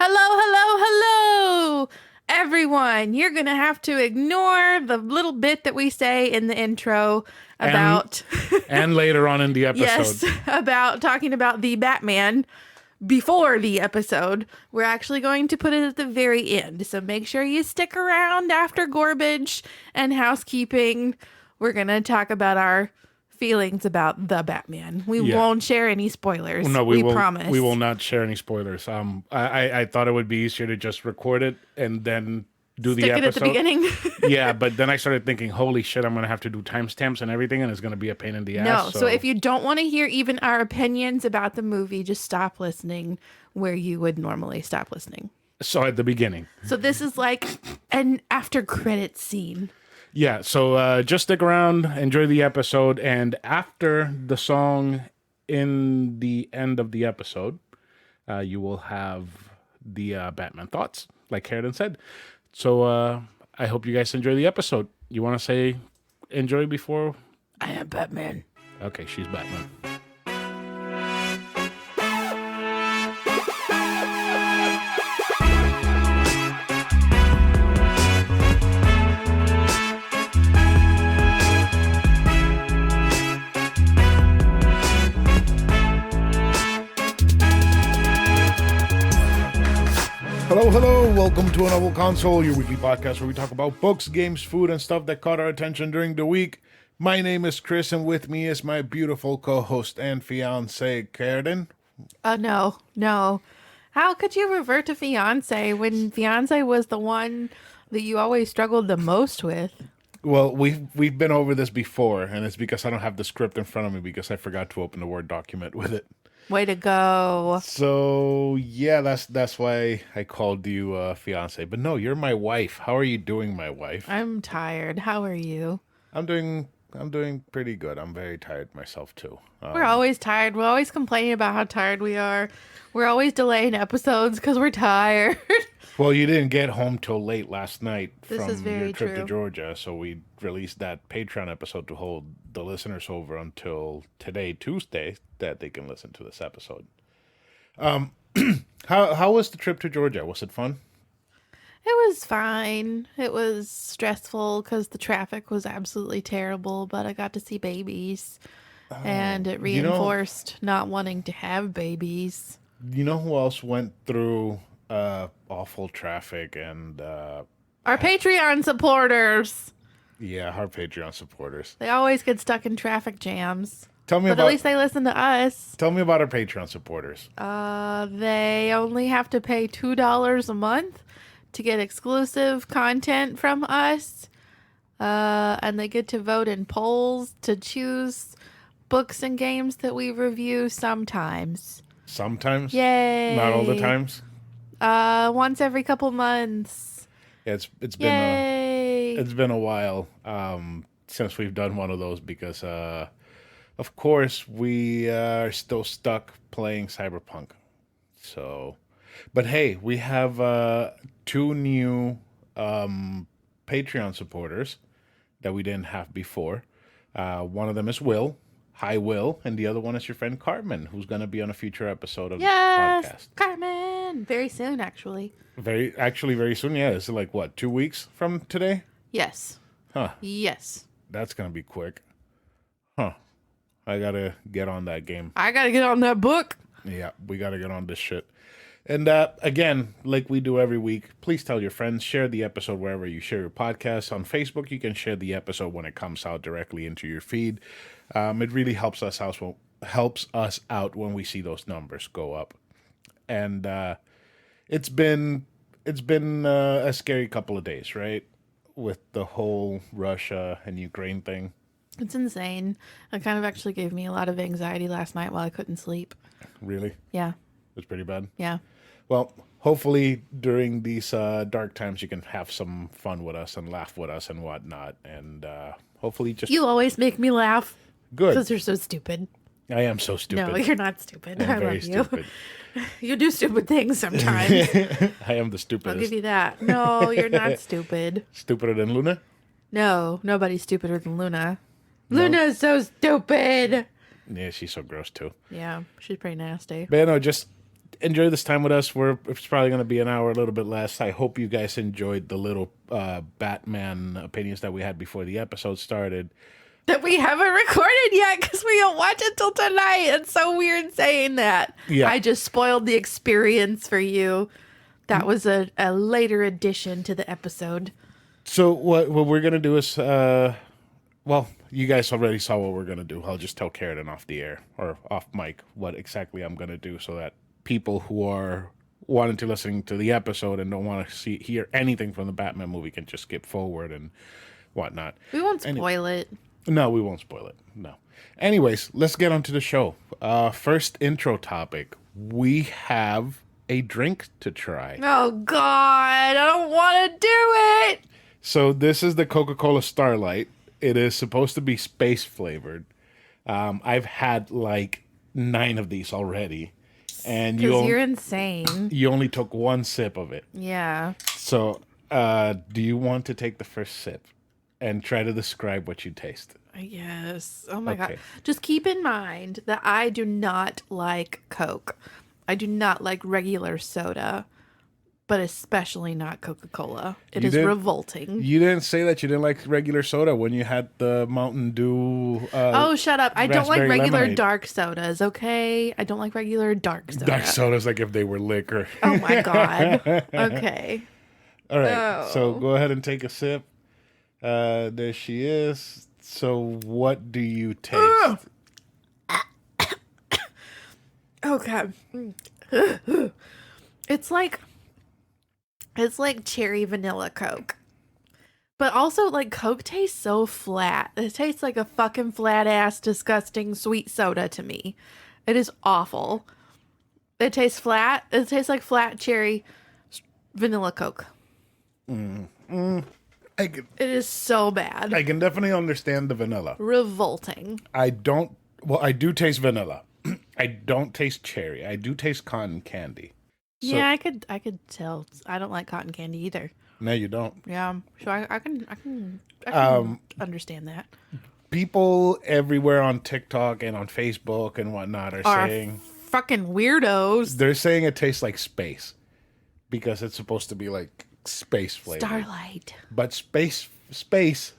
Hello, everyone. You're going to have to ignore the little bit that we say in the intro about... And later on in the episode. Yes, about talking about the Batman before the episode. We're actually going to put it at the very end. So make sure you stick around after garbage and housekeeping. We're going to talk about our feelings about the Batman. We won't share any spoilers. No, we promise. We will not share any spoilers. I thought it would be easier to just record it and then do the episode. Stick it at the beginning. Yeah, but then I started thinking, holy shit, I'm going to have to do timestamps and everything, and it's going to be a pain in the ass. No, so if you don't want to hear even our opinions about the movie, just stop listening where you would normally stop listening. So at the beginning. So this is like an after credits scene. Yeah, so just stick around, enjoy the episode, and after the song in the end of the episode, you will have the Batman thoughts, like Karradyne said. So I hope you guys enjoy the episode. You want to say enjoy before? I am Batman. Okay, she's Batman. Hello, welcome to Novel Console, your weekly podcast where we talk about books, games, food, and stuff that caught our attention during the week. My name is Chris, and with me is my beautiful co-host and fiancé, Karradyne. No. How could you revert to fiancé when fiancé was the one that you always struggled the most with? Well, we've been over this before, and it's because I don't have the script in front of me because I forgot to open the Word document with it. Way to go. So, yeah, that's why I called you fiancé. But no, you're my wife. How are you doing, my wife? I'm tired. How are you? I'm doing pretty good. I'm very tired myself, too. We're always tired. We're always complaining about how tired we are. We're always delaying episodes because we're tired. Well, you didn't get home till late last night This from is very your trip true. to Georgia, so we released that Patreon episode to hold the listeners over until today, Tuesday, that they can listen to this episode. How was the trip to Georgia? Was it fun? It was fine. It was stressful because the traffic was absolutely terrible, but I got to see babies, and it reinforced not wanting to have babies. You know who else went through awful traffic and Our Patreon supporters. yeah, our Patreon supporters. They always get stuck in traffic jams. Tell me But about at least they listen to us. Tell me about our Patreon supporters. They only have to pay $2 a month to get exclusive content from us. And they get to vote in polls to choose books and games that we review sometimes. Sometimes? Yay. Not all the times? Once every couple months. Yeah, it's been a while since we've done one of those because of course we are still stuck playing Cyberpunk. So, but hey, we have two new Patreon supporters that we didn't have before. One of them is Will. Hi, Will. And the other one is your friend Carmen, who's going to be on a future episode of the podcast. Carmen. Very soon, actually. Very soon. Yeah, it's like, what, 2 weeks from today? Yes. Huh. Yes. That's going to be quick. Huh. I got to get on that game. I got to get on that book. Yeah, we got to get on this shit. And again, like we do every week, please tell your friends, share the episode wherever you share your podcasts. On Facebook, you can share the episode when it comes out directly into your feed. It really helps us out when we see those numbers go up. And it's been a scary couple of days, right? With the whole Russia and Ukraine thing. It's insane. It kind of actually gave me a lot of anxiety last night while I couldn't sleep. Really? Yeah. It was pretty bad? Yeah. Well, hopefully during these dark times you can have some fun with us and laugh with us and whatnot. And hopefully just... You always make me laugh. Good. Because you're so stupid. I am so stupid. No, you're not stupid. I'm I very love you. stupid. You do stupid things sometimes. I am the stupidest. I'll give you that. No, you're not stupid. Stupider than Luna? No, nobody's stupider than Luna. No. Luna's so stupid. Yeah, she's so gross too. Yeah, she's pretty nasty. But no, just enjoy this time with us. It's probably going to be an hour, a little bit less. I hope you guys enjoyed the little Batman opinions that we had before the episode started. That we haven't recorded yet because we don't watch it till tonight. It's so weird saying that. Yeah. I just spoiled the experience for you. That was a later addition to the episode. So what we're going to do is, well, you guys already saw what we're going to do. I'll just tell Karradyne off the air or off mic what exactly I'm going to do so that people who are wanting to listen to the episode and don't want to hear anything from the Batman movie can just skip forward and whatnot. We won't spoil it. No, we won't spoil it. No. Anyways, let's get on to the show. First intro topic. We have a drink to try. Oh, God. I don't want to do it. So this is the Coca-Cola Starlight. It is supposed to be space flavored. I've had like 9 of these already. And you're insane. You only took 1 sip of it. Yeah. So do you want to take the first sip and try to describe what you taste? Yes. Oh my God. Just keep in mind that I do not like Coke. I do not like regular soda, but especially not Coca-Cola. It is revolting. You didn't say that you didn't like regular soda when you had the Mountain Dew. Oh, shut up. I don't like regular lemonade. Dark sodas, okay? I don't like regular dark soda. Dark soda's like if they were liquor. Oh my God. Okay. All right. So go ahead and take a sip. There she is. So what do you taste? Okay. It's like cherry vanilla Coke. But also, like, Coke tastes so flat. It tastes like a fucking flat-ass, disgusting sweet soda to me. It is awful. It tastes flat. It tastes like flat cherry vanilla Coke. It is so bad. I can definitely understand the vanilla. Revolting. I do taste vanilla. I don't taste cherry. I do taste cotton candy. So, yeah, I could tell. I don't like cotton candy either. No, you don't. Yeah, so I can understand that. People everywhere on TikTok and on Facebook and whatnot are saying fucking weirdos. They're saying it tastes like space because it's supposed to be like space flavor. Starlight. But space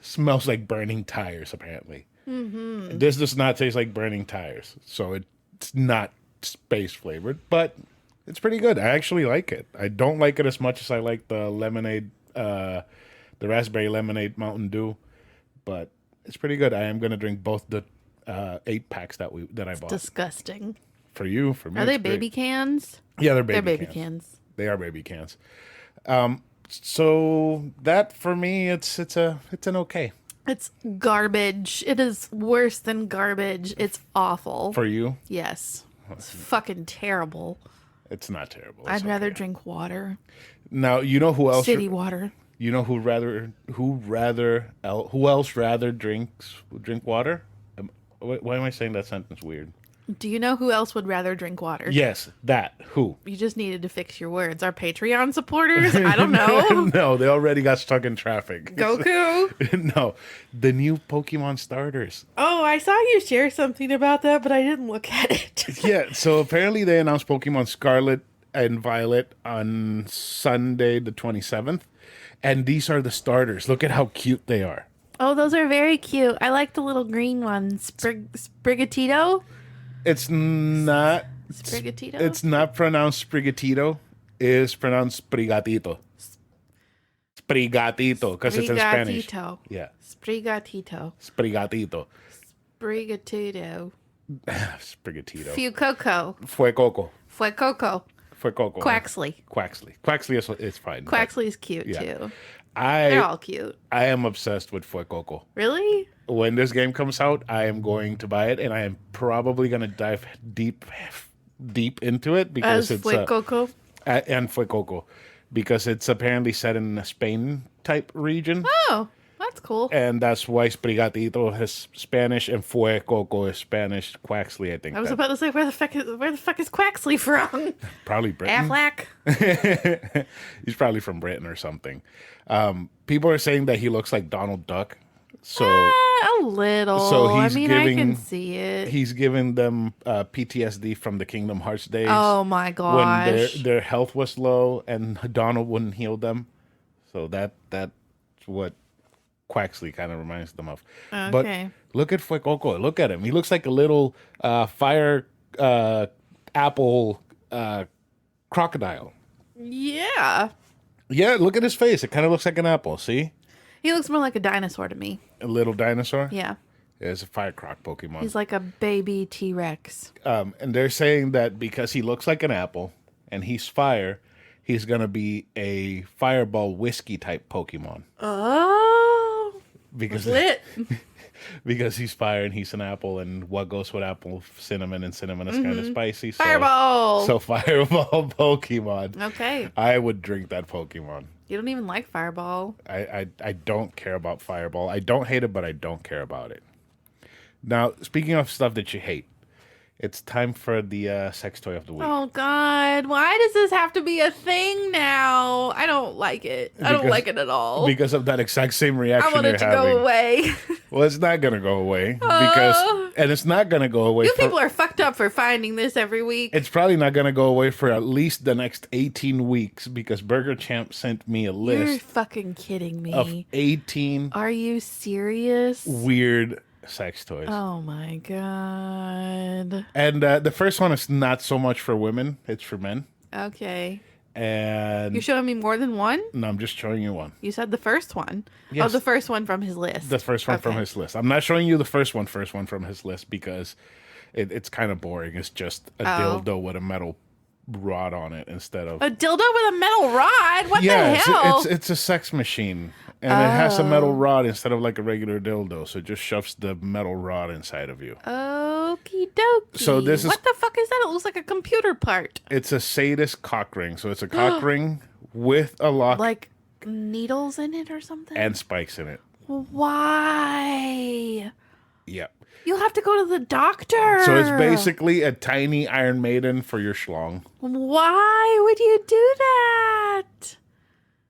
smells like burning tires apparently. Mm-hmm. This does not taste like burning tires, so it's not space flavored, but it's pretty good. I actually like it. I don't like it as much as I like the lemonade, the raspberry lemonade Mountain Dew, but it's pretty good. I am going to drink both the 8 packs that I bought. Disgusting. For you, for me. Are they baby cans? Yeah, they're baby cans. They're baby cans. They are baby cans. So that for me, it's an okay. It's garbage. It is worse than garbage. It's awful. For you? Yes. It's fucking terrible. It's not terrible. I'd rather drink water. Now, you know who else? City water. You know who else rather drink water? Why am I saying that sentence weird? Do you know who else would rather drink water? Yes, that. Who? You just needed to fix your words. Our Patreon supporters? I don't know. No, they already got stuck in traffic. Goku? No, the new Pokemon starters. Oh, I saw you share something about that, but I didn't look at it. Yeah, so apparently they announced Pokemon Scarlet and Violet on Sunday the 27th. And these are the starters. Look at how cute they are. Oh, those are very cute. I like the little green ones. Sprigatito? It's not... Sprigatito? It's not pronounced Sprigatito. It's pronounced Sprigatito. Sprigatito, because it's in Spanish. Yeah. Sprigatito. Sprigatito. Sprigatito. Sprigatito. Fuecoco. Fuecoco. Fuecoco. Fuecoco. Quaxley. Quaxley is fine. Quaxley's cute too. They're all cute. I am obsessed with Fuecoco. Really? When this game comes out, I am going to buy it, and I am probably going to dive deep into it because it's Fuecoco and Fuecoco because it's apparently set in a Spain type region. Oh, that's cool. And that's why Sprigatito is Spanish and Fuecoco is Spanish. Quaxley, I think. I was about to say, where the fuck is Quaxley from? Probably Britain. Affleck. He's probably from Britain or something. People are saying that he looks like Donald Duck. So A little. So I he's mean, I can see it. He's giving them PTSD from the Kingdom Hearts days. Oh my When gosh. their health was low and Donald wouldn't heal them. So that's what Quaxley kind of reminds them of. Okay. But look at Fuecoco. Look at him. He looks like a little fire apple crocodile. Yeah. Yeah, look at his face. It kind of looks like an apple. See? He looks more like a dinosaur to me. A little dinosaur? Yeah. Yeah, it's a fire croc Pokemon. He's like a baby T-Rex. And they're saying that because he looks like an apple and he's fire, he's going to be a fireball whiskey type Pokemon. Oh. Because lit. because he's fire and he's an apple, and what goes with apple? Cinnamon, and cinnamon is kind of spicy. So, Fireball. So fireball Pokemon. Okay. I would drink that Pokemon. You don't even like Fireball. I don't care about Fireball. I don't hate it, but I don't care about it. Now, speaking of stuff that you hate, it's time for the sex toy of the week. Oh, God. Why does this have to be a thing now? I don't like it. I don't like it at all. Because of that exact same reaction I want it to go away. Well, it's not going to go away. And it's not going to go away. You people are fucked up for finding this every week. It's probably not going to go away for at least the next 18 weeks because Burger Champ sent me a list. You're fucking kidding me. Of 18 Are you serious? weird sex toys. Oh my God. And the first one is not so much for women, it's for men. Okay. And You're showing me more than one? no, I'm just showing you one. You said the first one. Yes. Oh, the first one from his list. The first one from his list. I'm not showing you the first one from his list because it's kind of boring. It's just a dildo with a metal rod on it instead of a dildo with a metal rod? What the hell? It's a sex machine. And it has a metal rod instead of like a regular dildo. So it just shoves the metal rod inside of you. Okie dokie. So this is what the fuck is that? It looks like a computer part. It's a sadist cock ring. So it's a cock ring with a lock Like needles in it or something? and spikes in it. Why? Yep. You'll have to go to the doctor. So it's basically a tiny Iron Maiden for your schlong. Why would you do that?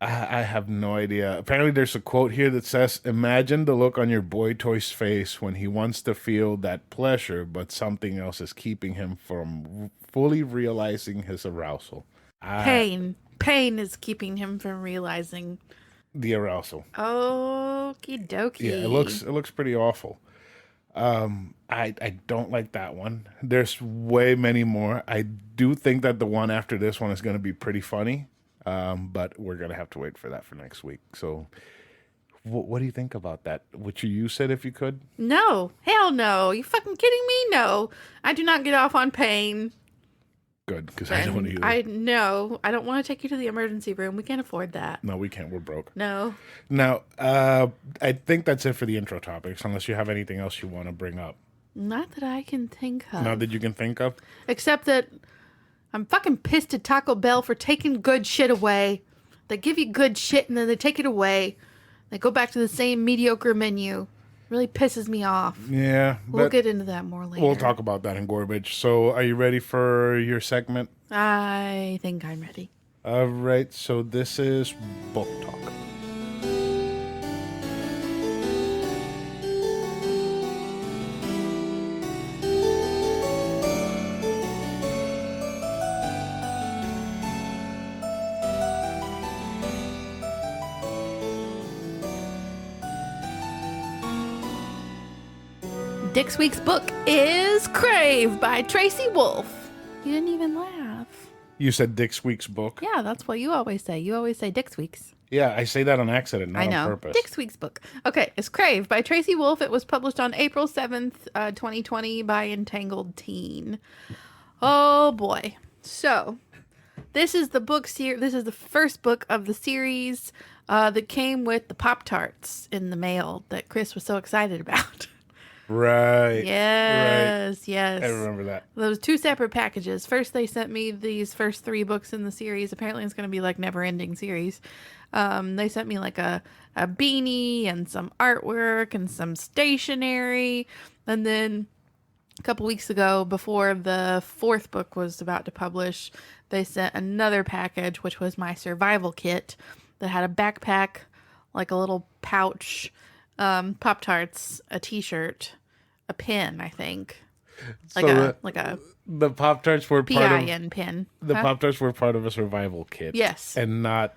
I have no idea. Apparently, there's a quote here that says, "Imagine the look on your boy toy's face when he wants to feel that pleasure, but something else is keeping him from fully realizing his arousal." Pain is keeping him from realizing The arousal. Okie dokie. Yeah, it looks pretty awful. I don't like that one. There's way many more. I do think that the one after this one is going to be pretty funny. But we're going to have to wait for that for next week. So what do you think about that? Would you use it if you could? No. Hell no. You fucking kidding me? No. I do not get off on pain. Good, because I don't either. I don't want to take you to the emergency room. We can't afford that. No, we can't. We're broke. No. Now, I think that's it for the intro topics, unless you have anything else you want to bring up. Not that I can think of. Not that you can think of? Except that I'm fucking pissed at Taco Bell for taking good shit away. They give you good shit and then they take it away. They go back to the same mediocre menu. Really pisses me off. Yeah. We'll get into that more later. We'll talk about that in Garbage. So are you ready for your segment? I think I'm ready. All right. So this is Book Talk. This week's book is Crave by Tracy Wolff. You didn't even laugh. You said Dick Week's book? Yeah, that's what you always say. You always say Dick Week's. Yeah, I say that on accident, not on purpose. Dick Week's book. Okay, it's Crave by Tracy Wolff. It was published on April 7th, 2020 by Entangled Teen. Oh boy. So, this is the book this is the first book of the series that came with the Pop-Tarts in the mail that Chris was so excited about. Right. Yes, right. yes. I remember that. Those two separate packages. First, they sent me these first 3 books in the series. Apparently, it's going to be like never-ending series. They sent me like a beanie and some artwork and some stationery. And then a couple weeks ago, before the 4th book was about to publish, they sent another package, which was my survival kit that had a backpack, like a little pouch, Pop-Tarts, a t-shirt, a pin, I think. So Like a the Pop-Tarts were part of PIN pin. the Pop-Tarts were part of a survival kit. Yes. And not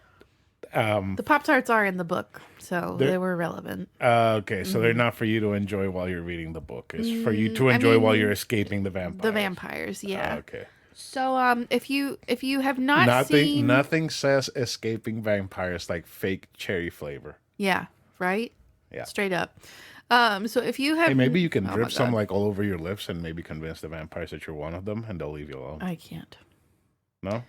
The Pop-Tarts are in the book, so they were relevant. okay, so they're not for you to enjoy while you're reading the book. It's for you to enjoy while you're escaping the vampires. The vampires, yeah. Okay. So if you have not seen nothing says escaping vampires like fake cherry flavor. Yeah, right? Yeah. Straight up. So if you have Hey, maybe you can Oh drip my some God. like all over your lips and maybe convince the vampires that you're one of them and they'll leave you alone. I can't. No?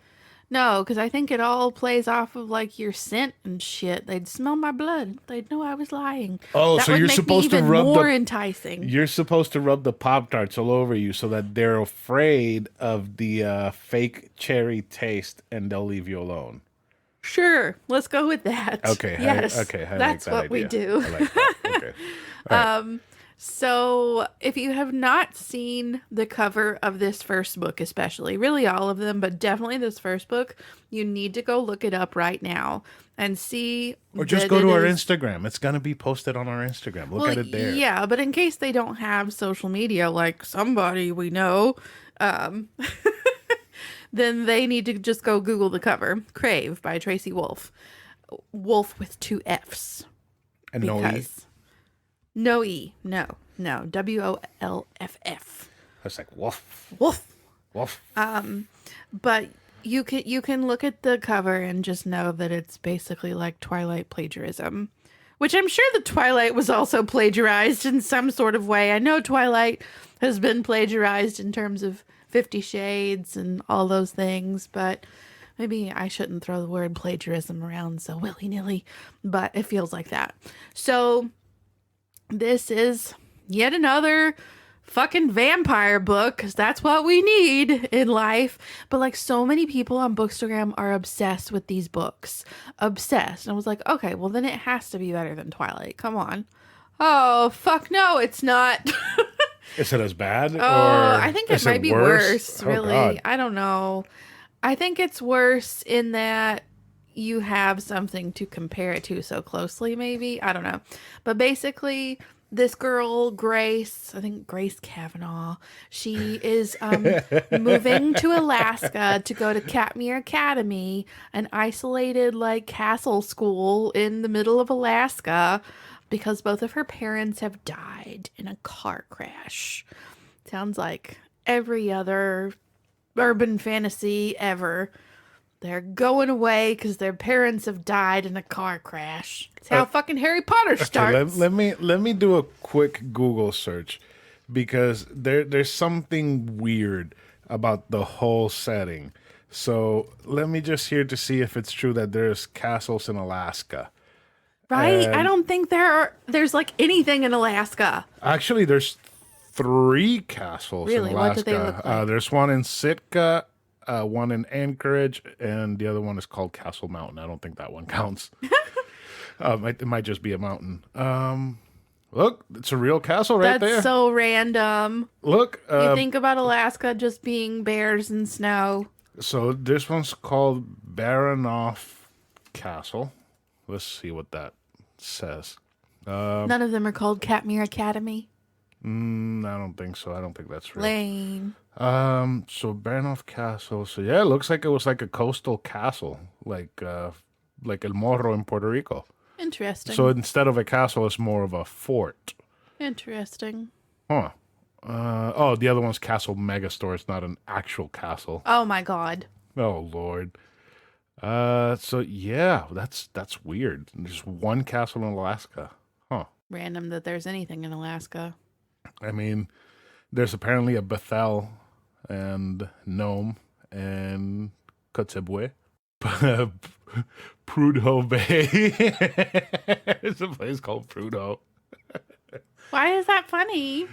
No, because I think it all plays off of like your scent and shit. They'd smell my blood. They'd know I was lying. Oh, That so would you're make supposed me to even rub more the enticing. You're supposed to rub the Pop-Tarts all over you so that they're afraid of the fake cherry taste and they'll leave you alone. Sure, let's go with that. Okay. Yes. I That's like that what we idea. do. I like that. Okay. All right. So if you have not seen the cover of this first book, especially, really all of them, but definitely this first book, you need to go look it up right now and see. Or just that go to it our is- Instagram. It's going to be posted on our Instagram. Look at it there. Yeah, but in case they don't have social media like somebody we know, then they need to just go Google the cover. Crave by Tracy Wolff. Wolf with 2 F's. And no E. No E. No. WOLFF. It's like woof, Wolf. woof. But you can look at the cover and just know that it's basically like Twilight plagiarism. Which I'm sure the Twilight was also plagiarized in some sort of way. I know Twilight has been plagiarized in terms of 50 Shades and all those things, but maybe I shouldn't throw the word plagiarism around so willy-nilly, but it feels like that. So this is yet another fucking vampire book, because that's what we need in life. But like so many people on Bookstagram are obsessed with these books. Obsessed. And I was like, okay, well then it has to be better than Twilight. Come on. Oh, fuck no, it's not. Is it as bad? Oh, I think it is might be worse, Oh, really. God. I don't know. I think it's worse in that you have something to compare it to so closely, maybe. I don't know. But basically, this girl, Grace, I think Grace Kavanaugh, she is moving to Alaska to go to Katmere Academy, an isolated like castle school in the middle of Alaska, because both of her parents have died in a car crash. Sounds like every other urban fantasy ever. They're going away because their parents have died in a car crash. It's how fucking Harry Potter starts. Okay, let me do a quick Google search because there's something weird about the whole setting. So let me just hear to see if it's true that there's castles in Alaska. Right? I don't think there's like anything in Alaska. Actually, there's 3 castles Really? in Alaska. What do they look like? There's one in Sitka, one in Anchorage, and the other one is called Castle Mountain. I don't think that one counts. It might just be a mountain. Look, it's a real castle right there. That's so random. Look, You think about Alaska just being bears and snow. so this one's called Baranoff Castle. Let's see what that says. None of them are called Katmere Academy. I don't think so. I don't think that's real. Lame. So Baranoff Castle. So yeah, it looks like it was like a coastal castle, like El Morro in Puerto Rico. Interesting. So instead of a castle, it's more of a fort. Interesting. Huh. Oh, the other one's Castle Megastore. It's not an actual castle. Oh my God. Oh Lord. So yeah, that's weird. There's one castle in Alaska. Huh. Random that there's anything in Alaska. I mean, there's apparently a Bethel and Nome and Kotzebue. Prudhoe Bay. There's a place called Prudhoe. Why is that funny?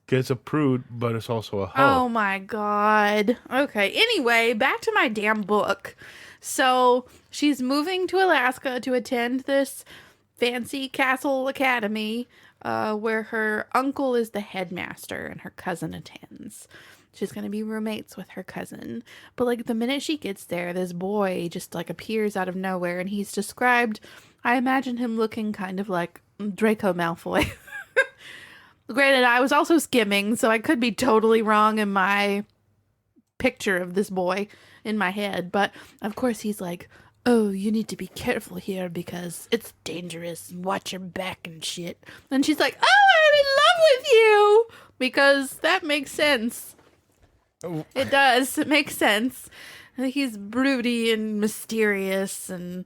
It's a prude, but it's also a hoe. Oh my God. Okay. Anyway, back to my damn book. So she's moving to Alaska to attend this fancy castle academy where her uncle is the headmaster and her cousin attends. She's going to be roommates with her cousin. But like the minute she gets there, this boy just like appears out of nowhere, and he's described, I imagine him looking kind of like Draco Malfoy. Granted, I was also skimming, so I could be totally wrong in my picture of this boy in my head. But of course, he's like, oh, you need to be careful here because it's dangerous. Watch your back and shit. And she's like, oh, I'm in love with you. Because that makes sense. Oh. It does. It makes sense. He's broody and mysterious and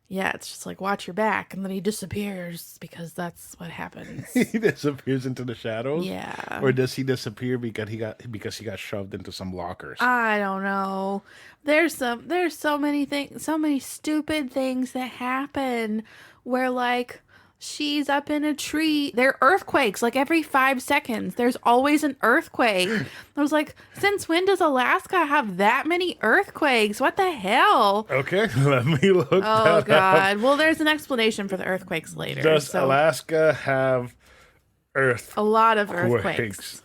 yeah, it's just like watch your back and then he disappears because that's what happens. He disappears into the shadows? Yeah. Or does he disappear because he got shoved into some lockers? I don't know. There's so many things, so many stupid things that happen where like she's up in a tree. There are earthquakes like every 5 seconds. There's always an earthquake. I was like, since when does Alaska have that many earthquakes? What the hell? Okay, let me look that Oh, God. up. Well, there's an explanation for the earthquakes later. Does Alaska have A lot of earthquakes.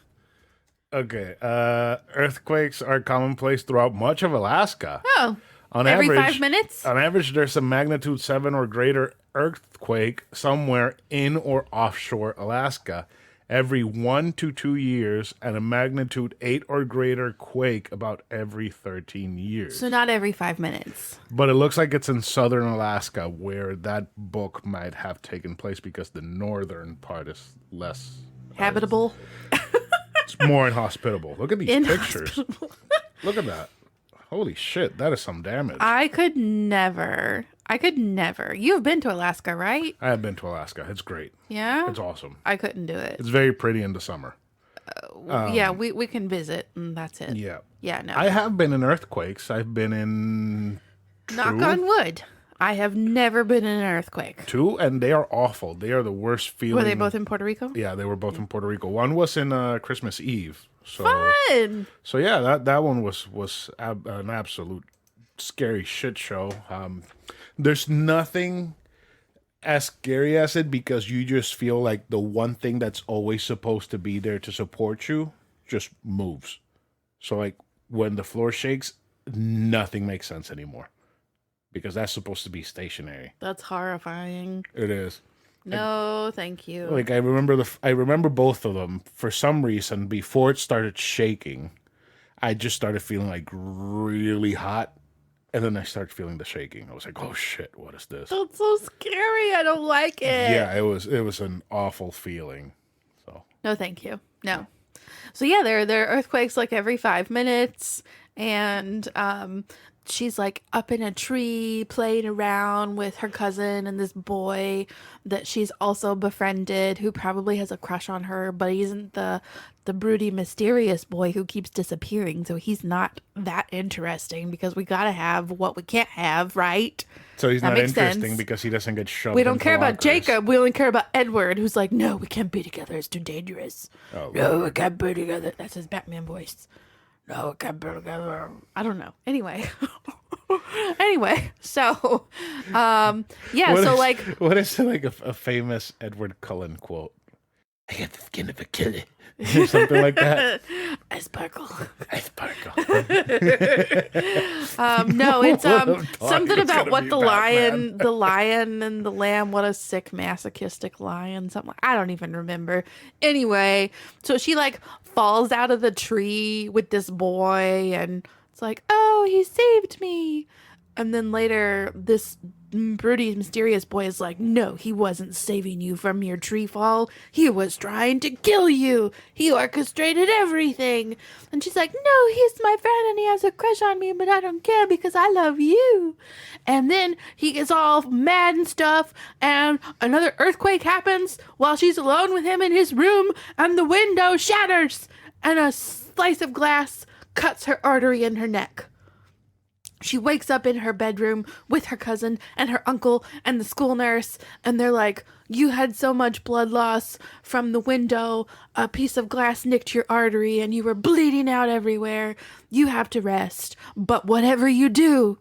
Okay, earthquakes are commonplace throughout much of Alaska. Oh, On every average, 5 minutes? On average, there's a magnitude 7 or greater earthquake somewhere in or offshore Alaska every 1 to 2 years, and a magnitude 8 or greater quake about every 13 years. So not every 5 minutes. But it looks like it's in southern Alaska where that book might have taken place because the northern part is less Habitable? It's more inhospitable. Look at these pictures. Inhospitable. Look at that. Holy shit, that is some damage. I could never. You've been to Alaska, right? I have been to Alaska. It's great. Yeah? It's awesome. I couldn't do it. It's very pretty in the summer. Yeah, we can visit, and that's it. Yeah. Yeah, no. I have been in earthquakes. I've been in Knock on wood. I have never been in an earthquake. 2, and they are awful. They are the worst feeling. Were they both in Puerto Rico? Yeah, they were both in Puerto Rico. One was in Christmas Eve. So, Fun! So yeah, that one was an absolute scary shit show. There's nothing as scary as it because you just feel like the one thing that's always supposed to be there to support you just moves. So like when the floor shakes, nothing makes sense anymore because that's supposed to be stationary. That's horrifying. It is. No, thank you. Like I remember both of them. For some reason, before it started shaking, I just started feeling like really hot. And then I started feeling the shaking. I was like, "Oh shit, what is this?" That's so scary. I don't like it. Yeah, it was an awful feeling. So no, thank you. No. So yeah, there are earthquakes like every 5 minutes, and she's like up in a tree playing around with her cousin and this boy that she's also befriended who probably has a crush on her, but he isn't the broody, mysterious boy who keeps disappearing. So he's not that interesting because we got to have what we can't have, right? So he's that not makes interesting sense. because he doesn't get shoved. We don't into care about lockers. Jacob. We only care about Edward, who's like, no, we can't be together. It's too dangerous. Oh, No, we can't be together. That's his Batman voice. No, we can't be together. I don't know. Anyway. So, yeah, What so is- like, what is like a famous Edward Cullen quote? I got the skin of a killer. Or something like that. I sparkle. I sparkle. No, it's Something something about gonna what be the Batman. lion and the lamb, what a sick masochistic lion, something I don't even remember. Anyway, so she like falls out of the tree with this boy and it's like, oh, he saved me. And then later this broody, mysterious boy is like, no, he wasn't saving you from your tree fall. He was trying to kill you. He orchestrated everything. And she's like, no, he's my friend and he has a crush on me, but I don't care because I love you. And then he gets all mad and stuff. And another earthquake happens while she's alone with him in his room. And the window shatters. And a slice of glass cuts her artery in her neck. She wakes up in her bedroom with her cousin and her uncle and the school nurse, and they're like, you had so much blood loss from the window, a piece of glass nicked your artery, and you were bleeding out everywhere. You have to rest. But whatever you do,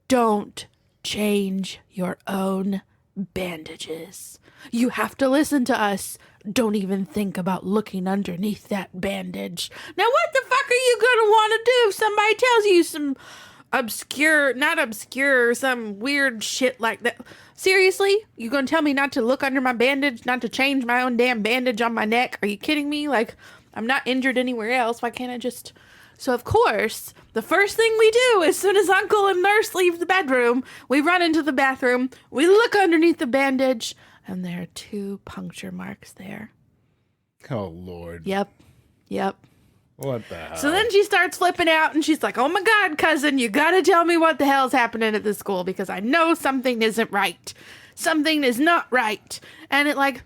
don't change your own bandages. You have to listen to us. Don't even think about looking underneath that bandage. Now, what the fuck are you going to want to do if somebody tells you some not obscure, some weird shit like that. Seriously? You gonna tell me not to look under my bandage, not to change my own damn bandage on my neck? Are you kidding me? Like, I'm not injured anywhere else. Why can't I just... So, of course, the first thing we do as soon as Uncle and Nurse leave the bedroom, we run into the bathroom, we look underneath the bandage, and there are 2 puncture marks there. Oh, Lord. Yep. What the hell? So then she starts flipping out, and she's like, oh my God, cousin, you gotta tell me what the hell's happening at this school, because I know something isn't right. Something is not right. And it, like...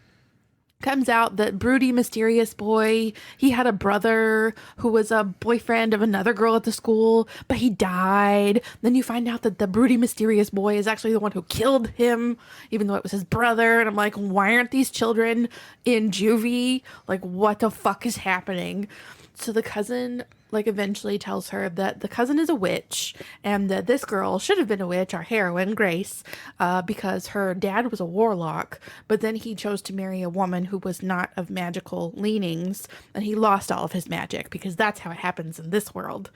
comes out that broody, mysterious boy, he had a brother who was a boyfriend of another girl at the school, but he died. Then you find out that the broody, mysterious boy is actually the one who killed him, even though it was his brother. And I'm like, why aren't these children in juvie? Like, what the fuck is happening? So the cousin... like, eventually tells her that the cousin is a witch and that this girl should have been a witch, our heroine, Grace, because her dad was a warlock, but then he chose to marry a woman who was not of magical leanings, and he lost all of his magic, because that's how it happens in this world.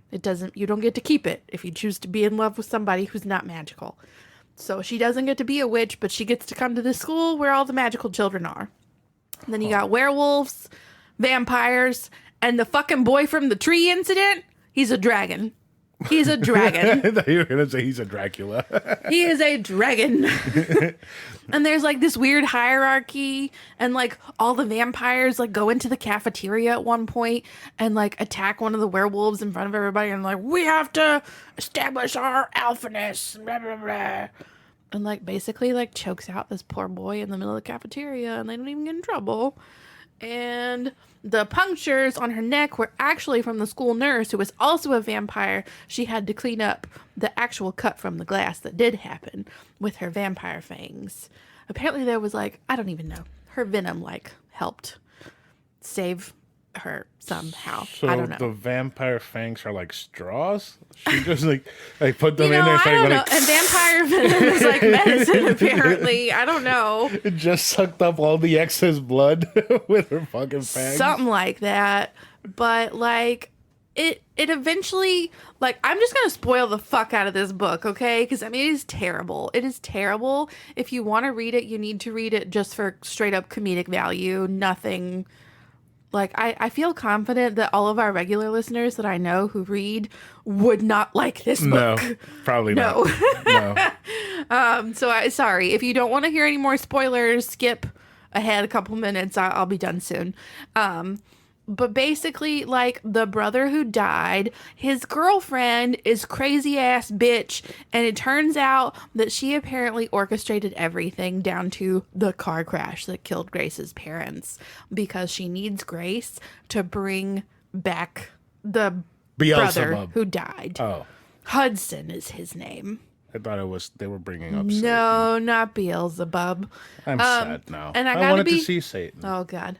You don't get to keep it if you choose to be in love with somebody who's not magical. So she doesn't get to be a witch, but she gets to come to this school where all the magical children are. And then you got werewolves, vampires, and the fucking boy from the tree incident, he's a dragon. He's a dragon. I thought you were going to say he's a Dracula. He is a dragon. And there's like this weird hierarchy, and like all the vampires like go into the cafeteria at one point and like attack one of the werewolves in front of everybody, and like, we have to establish our alphaness, blah, blah, blah. And like basically like chokes out this poor boy in the middle of the cafeteria, and they don't even get in trouble. And the punctures on her neck were actually from the school nurse, who was also a vampire. She had to clean up the actual cut from the glass that did happen with her vampire fangs. Apparently there was like, I don't even know, her venom like helped save her somehow. So I don't know. the vampire fangs are like straws? She just like put them You know, in there. I don't know. And vampire venom is like medicine, apparently. I don't know. It just sucked up all the excess blood with her fucking fangs. Something like that. But like it eventually, like, I'm just gonna spoil the fuck out of this book, okay? Because I mean, it is terrible. It is terrible. If you want to read it, you need to read it just for straight up comedic value. Nothing. Like, I feel confident that all of our regular listeners that I know who read would not like this book. No, probably not. No. So sorry. If you don't want to hear any more spoilers, skip ahead a couple minutes. I'll be done soon. But basically, like, the brother who died, his girlfriend is crazy ass bitch, and it turns out that she apparently orchestrated everything down to the car crash that killed Grace's parents, because she needs Grace to bring back the brother who died. Oh. Hudson is his name. I thought it was they were bringing up Satan. No, not Beelzebub. I'm sad now. And I wanted to see Satan. Oh, God.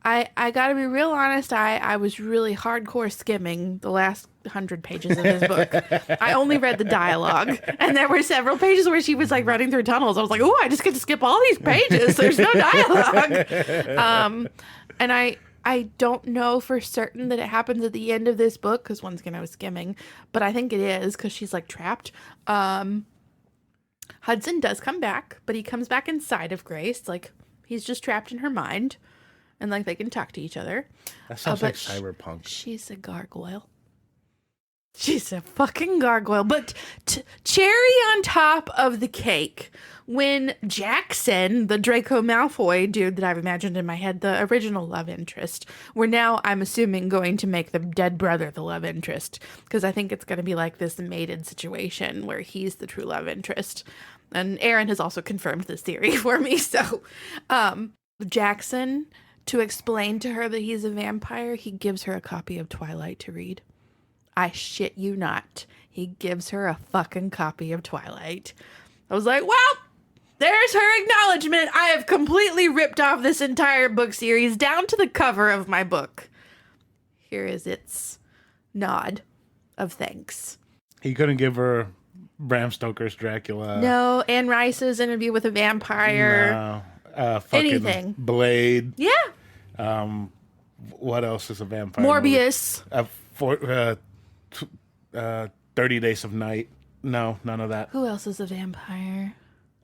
I gotta be real honest, I was really hardcore skimming the last 100 pages of this book. I only read the dialogue, and there were several pages where she was like running through tunnels. I was like, oh, I just get to skip all these pages. There's no dialogue. And I don't know for certain that it happens at the end of this book, because once again I was skimming, but I think it is, because she's like trapped. Hudson does come back, but he comes back inside of Grace. Like, he's just trapped in her mind. And, like, they can talk to each other. That sounds like cyberpunk. She's a gargoyle. She's a fucking gargoyle. But cherry on top of the cake, when Jackson, the Draco Malfoy dude that I've imagined in my head, the original love interest, we're now, I'm assuming, going to make the dead brother the love interest. Because I think it's going to be like this mated situation where he's the true love interest. And Aaron has also confirmed this theory for me. So, Jackson... to explain to her that he's a vampire, he gives her a copy of Twilight to read. I shit you not. He gives her a fucking copy of Twilight. I was like, well, there's her acknowledgement. I have completely ripped off this entire book series down to the cover of my book. Here is its nod of thanks. He couldn't give her Bram Stoker's Dracula. No, Anne Rice's Interview with a Vampire. No. Fucking Anything. Blade. Yeah. What else is a vampire? Morbius. 30 Days of Night. No, none of that. Who else is a vampire?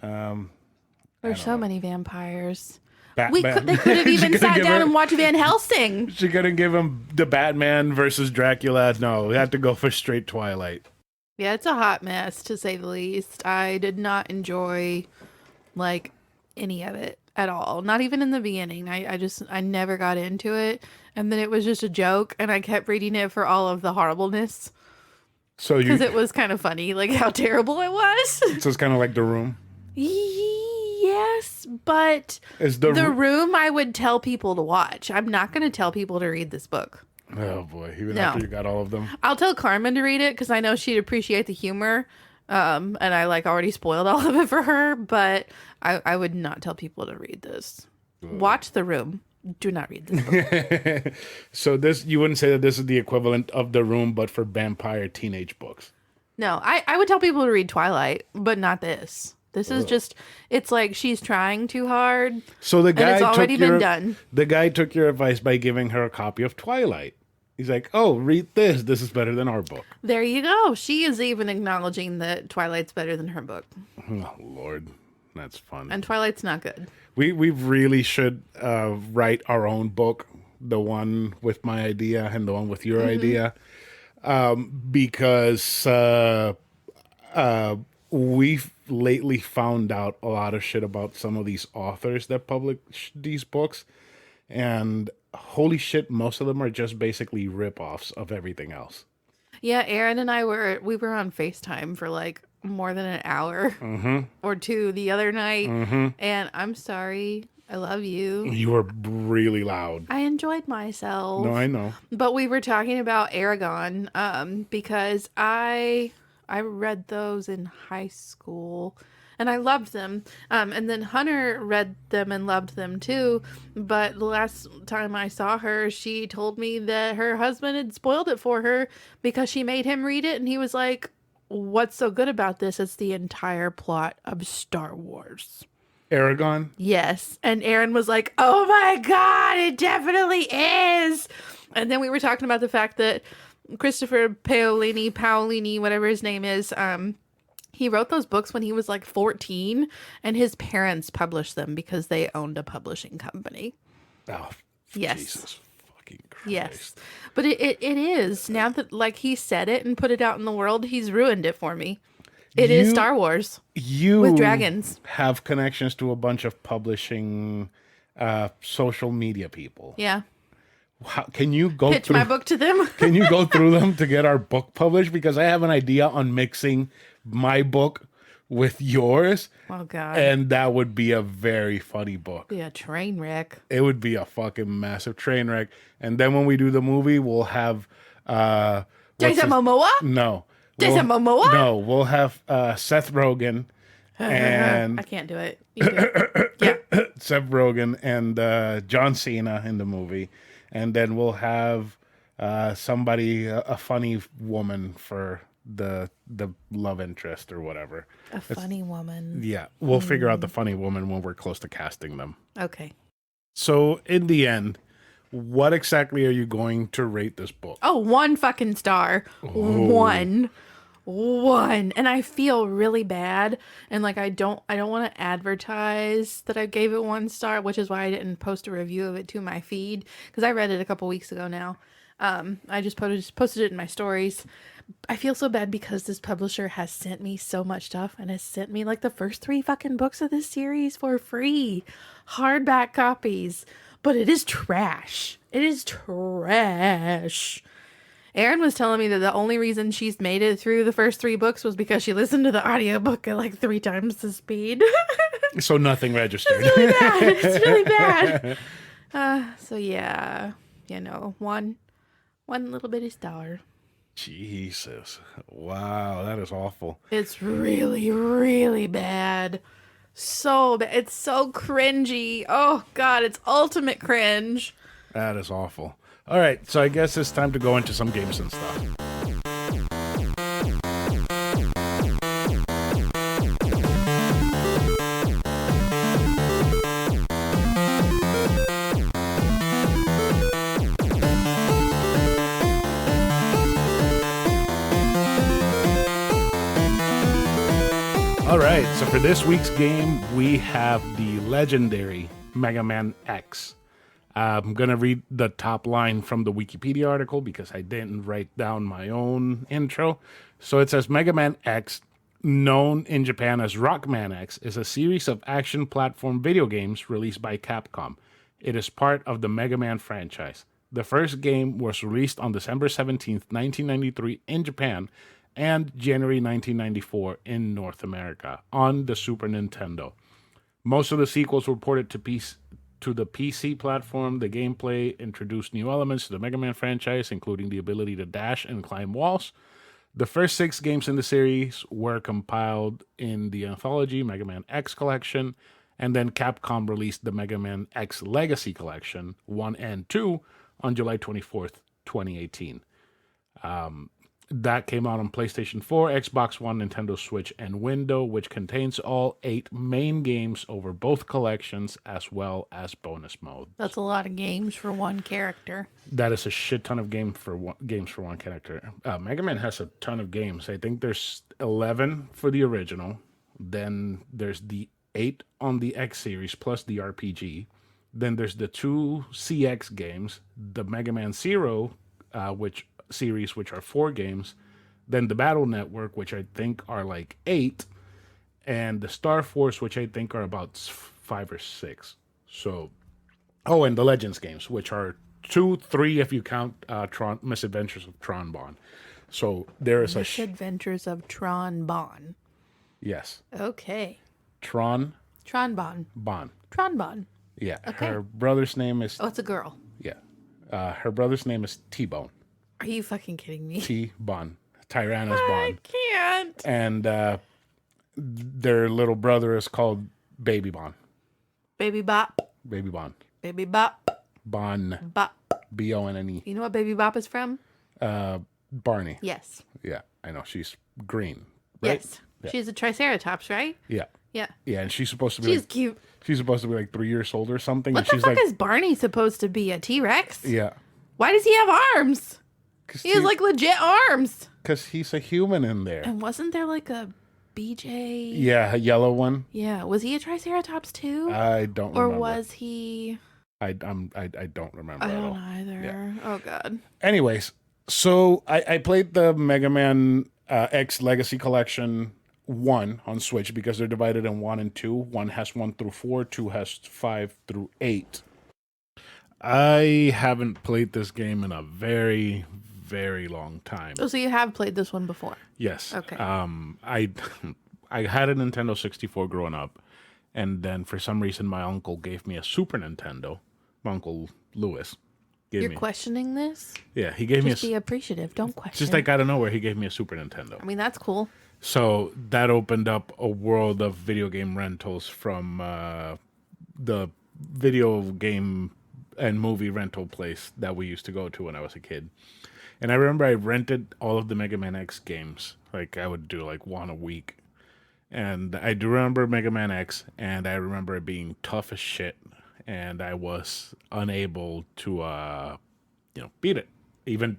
There's so many vampires. Batman. They could have even sat down and watched Van Helsing. She couldn't give him the Batman versus Dracula. No, we had to go for straight Twilight. Yeah, it's a hot mess, to say the least. I did not enjoy, like, any of it at all. Not even in the beginning. I never got into it. And then it was just a joke, and I kept reading it for all of the horribleness. So because it was kind of funny, like how terrible it was. So it's kind of like The Room. Yes, but the Room I would tell people to watch. I'm not going to tell people to read this book. Oh boy, even after you got all of them. I'll tell Carmen to read it because I know she'd appreciate the humor. And I already spoiled all of it for her, but I would not tell people to read this. Watch The Room. Do not read this book. So you wouldn't say that this is the equivalent of The Room, but for vampire teenage books? No, I would tell people to read Twilight, but not this. This is just, it's like she's trying too hard. So the guy and it's already been done. The guy took your advice by giving her a copy of Twilight. He's like, oh, read this. This is better than our book. There you go. She is even acknowledging that Twilight's better than her book. Oh, Lord. That's fun. And Twilight's not good. We really should write our own book, the one with my idea and the one with your idea, because we've lately found out a lot of shit about some of these authors that publish these books, and holy shit, most of them are just basically rip-offs of everything else. Yeah, Aaron and I were on FaceTime for like more than an hour or two the other night, and I'm sorry, I love you. You were really loud. I enjoyed myself. No, I know. But we were talking about Aragon, because I read those in high school and I loved them. And then Hunter read them and loved them too. But the last time I saw her, she told me that her husband had spoiled it for her because she made him read it. And he was like, what's so good about this? It's the entire plot of Star Wars. Aragon? Yes. And Aaron was like, oh my God, it definitely is. And then we were talking about the fact that Christopher Paolini, whatever his name is, he wrote those books when he was like 14, and his parents published them because they owned a publishing company. Oh, yes. Jesus fucking Christ. Yes. But it is. Now that like he said it and put it out in the world, he's ruined it for me. It is Star Wars. With dragons. Have connections to a bunch of publishing social media people. Yeah. Can you go pitch my book to them? Can you go through them to get our book published? Because I have an idea on mixing my book with yours. Oh God! And that would be a very funny book. Be a train wreck. It would be a fucking massive train wreck. And then when we do the movie, we'll have Jason Momoa. No, Jason Momoa. No, we'll have Seth Rogen and I can't do it. You do it. Yeah, Seth Rogen and John Cena in the movie. And then we'll have somebody, a funny woman for the love interest or whatever. Funny woman. Yeah. We'll figure out the funny woman when we're close to casting them. Okay. So in the end, what exactly are you going to rate this book? Oh, 1 fucking star. Oh. One. And I feel really bad. And like, I don't want to advertise that I gave it 1 star, which is why I didn't post a review of it to my feed. Cause I read it a couple weeks ago now. I just posted it in my stories. I feel so bad because this publisher has sent me so much stuff and has sent me like the first 3 fucking books of this series for free. Hardback copies. But it is trash. It is trash. Erin was telling me that the only reason she's made it through the first 3 books was because she listened to the audiobook at like 3 times the speed. So nothing registered. It's really bad. It's really bad. So yeah, one little bitty star. Jesus. Wow, that is awful. It's really, really bad. So bad. It's so cringy. Oh God, it's ultimate cringe. That is awful. All right, so I guess it's time to go into some games and stuff. All right, so for this week's game, we have the legendary Mega Man X. I'm going to read the top line from the Wikipedia article because I didn't write down my own intro. So it says Mega Man X, known in Japan as Rockman X, is a series of action platform video games released by Capcom. It is part of the Mega Man franchise. The first game was released on December 17th, 1993 in Japan, and January 1994 in North America on the Super Nintendo. Most of the sequels were ported to the PC platform. The gameplay introduced new elements to the Mega Man franchise, including the ability to dash and climb walls. The first 6 games in the series were compiled in the anthology Mega Man X Collection, and then Capcom released the Mega Man X Legacy Collection 1 and 2 on July 24th, 2018. That came out on PlayStation 4, Xbox One, Nintendo Switch, and Windows, which contains all 8 main games over both collections, as well as bonus modes. That's a lot of games for one character. That is a shit ton of games for one character. Mega Man has a ton of games. I think there's 11 for the original. Then there's the 8 on the X series, plus the RPG. Then there's the 2 CX games, the Mega Man Zero, which are 4 games, then the Battle Network, which I think are like 8, and the Star Force, which I think are about 5 or 6. So, and the Legends games, which are 2, 3 if you count Misadventures of Tron Bonne. So there is Misadventures of Tron Bonne. Yes. Okay. Tron Bonne. Tron Bonne. Yeah. Okay. Her brother's name is... Oh, it's a girl. Yeah. Her brother's name is T-Bone. Are you fucking kidding me? T-Bone. Tyranna's Bond. I can't. And their little brother is called Baby Bon. Baby Bop. Baby Bon. Baby Bop. Bon. Bop. B-O-N-N-E. You know what Baby Bop is from? Barney. Yes. Yeah, I know. She's green, right? Yes. Yeah. She's a Triceratops, right? Yeah. Yeah. Yeah, and she's supposed to be... She's cute. She's supposed to be like 3 years old or something. What and the she's fuck like, is Barney supposed to be? A T-Rex? Yeah. Why does he have arms? He has like legit arms. Because he's a human in there. And wasn't there like a BJ? Yeah, a yellow one. Yeah. Was he a Triceratops too? I don't remember. Or was he... I don't remember I at don't all. either. Yeah. Oh, God. Anyways, so I played the Mega Man X Legacy Collection 1 on Switch because they're divided in 1 and 2. 1 has 1 through 4, 2 has 5 through 8. I haven't played this game in a very, very long time. Oh, so you have played this one before? Yes. Okay. I had a Nintendo 64 growing up, and then for some reason my uncle gave me a Super Nintendo. My Uncle Lewis gave You're me. questioning this? Yeah, he gave Just me be appreciative. Don't question. just like out of nowhere, he gave me a Super Nintendo. I mean, that's cool. So that opened up a world of video game rentals from the video game and movie rental place that we used to go to when I was a kid. And I remember I rented all of the Mega Man X games. Like, I would do like one a week. And I do remember Mega Man X, and I remember it being tough as shit. And I was unable to, beat it. Even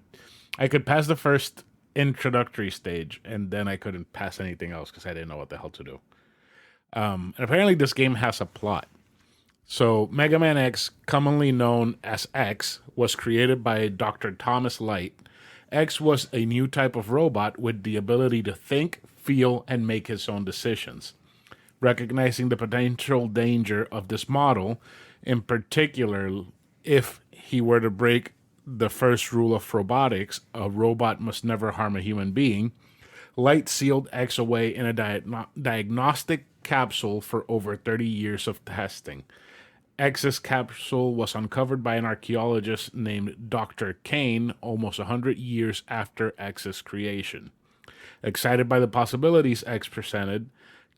I could pass the first introductory stage, and then I couldn't pass anything else because I didn't know what the hell to do. And apparently this game has a plot. So Mega Man X, commonly known as X, was created by Dr. Thomas Light. X was a new type of robot with the ability to think, feel, and make his own decisions. Recognizing the potential danger of this model, in particular, if he were to break the first rule of robotics, a robot must never harm a human being, Light sealed X away in a diagnostic capsule for over 30 years of testing. X's capsule was uncovered by an archaeologist named Dr. Kane almost 100 years after X's creation. Excited by the possibilities X presented,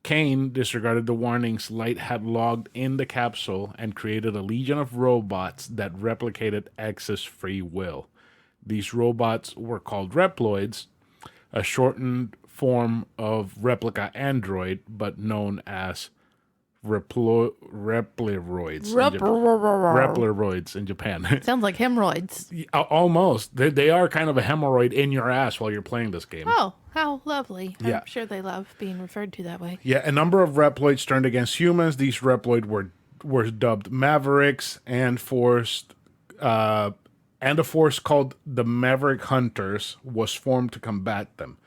Kane disregarded the warnings Light had logged in the capsule and created a legion of robots that replicated X's free will. These robots were called Reploids, a shortened form of replica android, but known as Repleroids in Japan. Sounds like hemorrhoids. Almost. They are kind of a hemorrhoid in your ass while you're playing this game. Oh, how lovely. Yeah. I'm sure they love being referred to that way. Yeah, a number of Reploids turned against humans. These Reploid were dubbed Mavericks and a force called the Maverick Hunters was formed to combat them.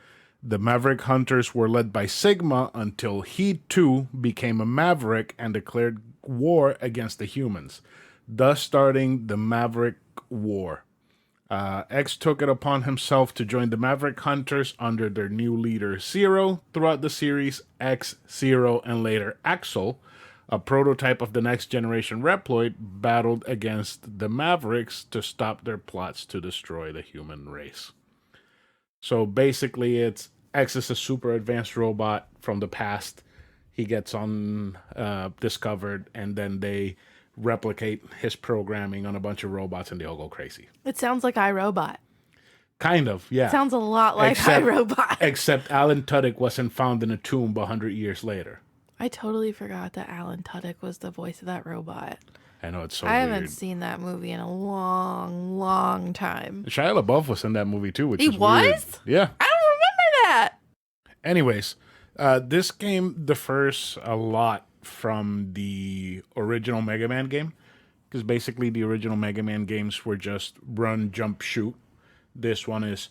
The Maverick Hunters were led by Sigma until he too became a Maverick and declared war against the humans, thus starting the Maverick War. X took it upon himself to join the Maverick Hunters under their new leader Zero. Throughout the series, X, Zero, and later Axel, a prototype of the next generation Reploid, battled against the Mavericks to stop their plots to destroy the human race. So basically, X is a super advanced robot from the past. He gets discovered, and then they replicate his programming on a bunch of robots, and they all go crazy. It sounds like iRobot. Kind of, yeah. Sounds a lot like iRobot. Except Alan Tudyk wasn't found in a tomb 100 years later. I totally forgot that Alan Tudyk was the voice of that robot. I know, it's so I weird. haven't seen that movie in a long, long time. Shia LaBeouf was in that movie too, which he is weird. was? Yeah. I don't remember that. Anyways, this game differs a lot from the original Mega Man game, because basically the original Mega Man games were just run, jump, shoot. This one is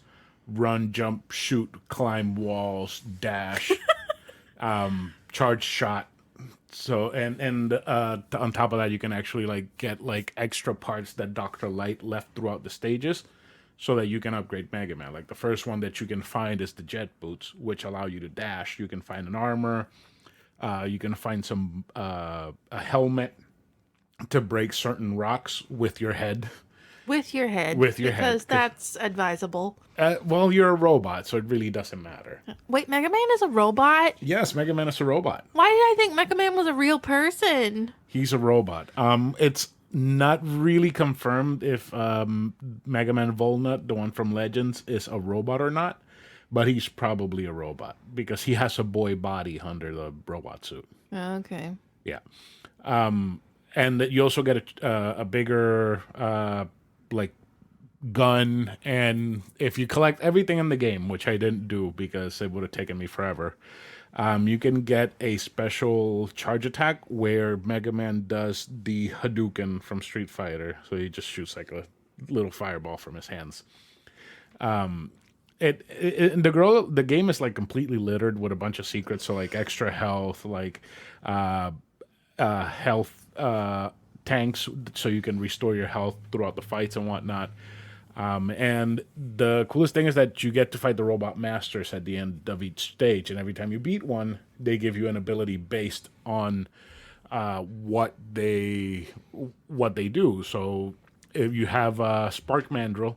run, jump, shoot, climb walls, dash, charge shot. So and on top of that, you can actually get extra parts that Dr. Light left throughout the stages, so that you can upgrade Mega Man. Like the first one that you can find is the jet boots, which allow you to dash. You can find an armor. You can find a helmet to break certain rocks with your head. With your head. Because that's advisable. Well, you're a robot, so it really doesn't matter. Wait, Mega Man is a robot? Yes, Mega Man is a robot. Why did I think Mega Man was a real person? He's a robot. It's not really confirmed if Mega Man Volnut, the one from Legends, is a robot or not, but he's probably a robot because he has a boy body under the robot suit. Okay. Yeah. And you also get a bigger gun, and if you collect everything in the game, which I didn't do because it would have taken me forever, you can get a special charge attack where Mega Man does the Hadouken from Street Fighter. So he just shoots like a little fireball from his hands. The game is completely littered with a bunch of secrets. So extra health, health tanks, so you can restore your health throughout the fights and whatnot. And the coolest thing is that you get to fight the robot masters at the end of each stage, and every time you beat one, they give you an ability based on what they do. So if you have Spark Mandrill,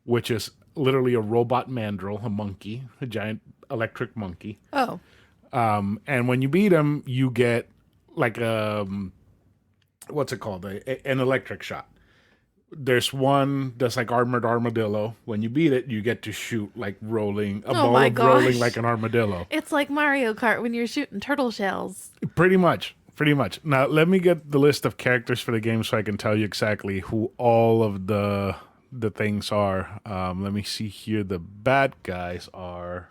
which is literally a robot mandrill, a monkey, a giant electric monkey. Oh. And when you beat him, you get what's it called? An electric shot. There's one that's armored armadillo. When you beat it, you get to shoot rolling rolling like an armadillo. It's like Mario Kart when you're shooting turtle shells. Pretty much. Now let me get the list of characters for the game so I can tell you exactly who all of the things are. Let me see here. The bad guys are.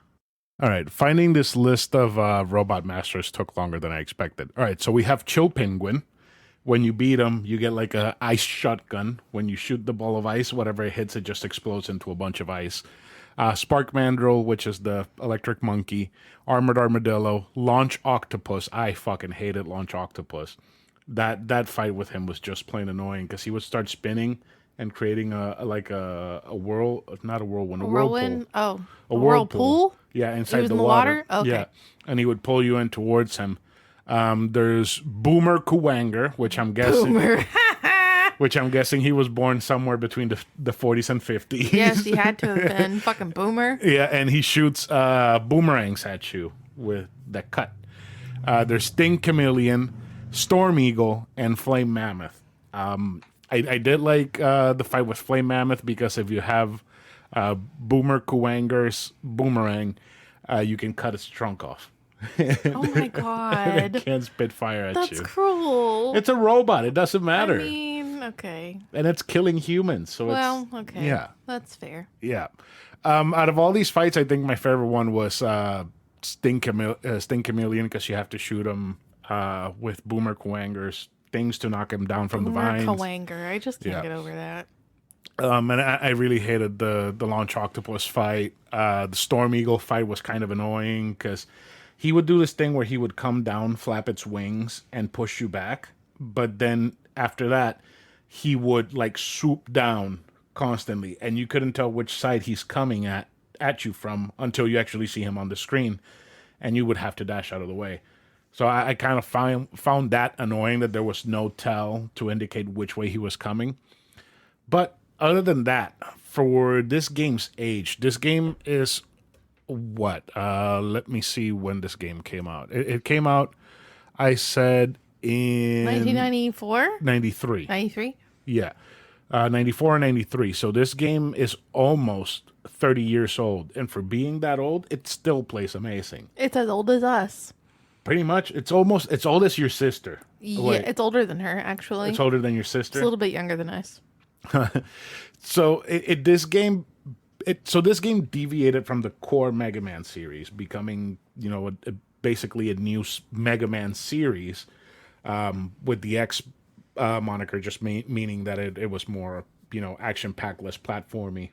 All right, finding this list of robot masters took longer than I expected. All right, so we have Chill Penguin. When you beat him, you get a ice shotgun. When you shoot the ball of ice, whatever it hits, it just explodes into a bunch of ice. Spark Mandrill, which is the electric monkey. Armored Armadillo. Launch Octopus. I fucking hated Launch Octopus. That fight with him was just plain annoying because he would start spinning and creating a whirlpool. Oh, a whirlpool. Yeah, He inside was the in the water. Okay. Yeah, and he would pull you in towards him. There's Boomer Kuwanger, which I'm guessing. Boomer. Which I'm guessing he was born somewhere between the 40s and 50s. Yes, he had to have been. Fucking Boomer. Yeah, and he shoots boomerangs at you with that cut. There's Sting Chameleon, Storm Eagle, and Flame Mammoth. I did like the fight with Flame Mammoth because if you have Boomer Kuwanger's boomerang, you can cut its trunk off. Oh my It God. can't spit fire at That's you. cruel. It's a robot. It doesn't I matter. mean, okay. And it's killing humans. So Well, it's, okay. yeah. That's fair. Yeah. Out of all these fights, I think my favorite one was Sting Chameleon, because you have to shoot him with Boomer Kuwanger's things to knock him down from the Boomer vines. Kawanger. I just can't Yeah. get over that. And I really hated the Launch Octopus fight. The Storm Eagle fight was kind of annoying because he would do this thing where he would come down, flap its wings, and push you back. But then after that, he would like swoop down constantly, and you couldn't tell which side he's coming at you from until you actually see him on the screen, and you would have to dash out of the way. So I kind of found that annoying that there was no tell to indicate which way he was coming. But other than that, for this game's age, this game is what? Let me see when this game came out. It came out, I said, in 1994? 93. 93? Yeah. 94 and 93. So this game is almost 30 years old. And for being that old, it still plays amazing. It's as old as us. Pretty much. It's old as your sister. Yeah, Wait, it's older than her, actually. it's older than your It's sister? a little bit younger than us. So this game deviated from the core Mega Man series, becoming basically a new Mega Man series, with the X moniker just meaning that it was more action packed, less platformy.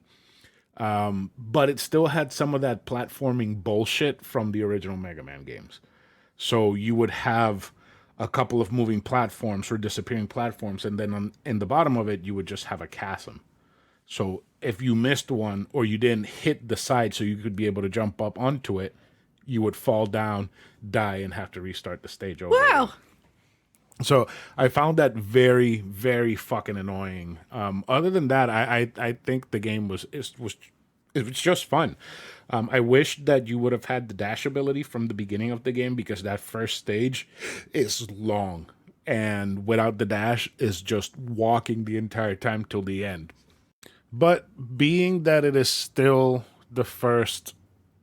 But it still had some of that platforming bullshit from the original Mega Man games. So you would have a couple of moving platforms or disappearing platforms, and then in the bottom of it, you would just have a chasm. So if you missed one or you didn't hit the side so you could be able to jump up onto it, you would fall down, die, and have to restart the stage over. Wow. So I found that very, very fucking annoying. Other than that, I think the game was just fun. I wish that you would have had the dash ability from the beginning of the game, because that first stage is long, and without the dash is just walking the entire time till the end. But being that it is still the first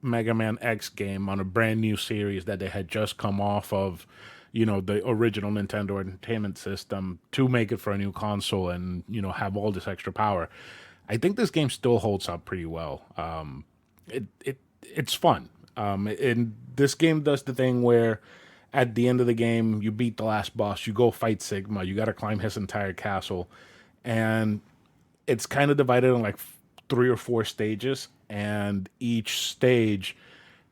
Mega Man X game on a brand new series that they had just come off of, the original Nintendo Entertainment System, to make it for a new console and, have all this extra power, I think this game still holds up pretty well. It's fun. And this game does the thing where at the end of the game, you beat the last boss, you go fight Sigma, you got to climb his entire castle, and it's kind of divided in like 3 or 4 stages, and each stage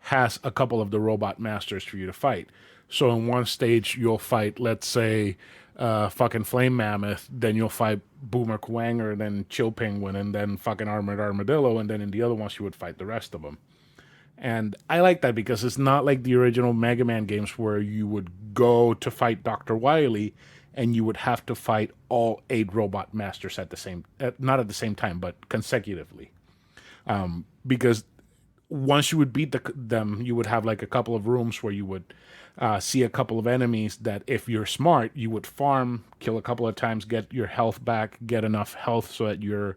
has a couple of the robot masters for you to fight. So in one stage, you'll fight, let's say, fucking Flame Mammoth, then you'll fight Boomer Kuwanger, then Chill Penguin, and then fucking Armored Armadillo, and then in the other ones, you would fight the rest of them. And I like that because it's not like the original Mega Man games where you would go to fight Dr. Wily and you would have to fight all 8 robot masters at the same, not at the same time, but consecutively. Because once you would beat them, you would have like a couple of rooms where you would see a couple of enemies that, if you're smart, you would farm, kill a couple of times, get your health back, get enough health so that your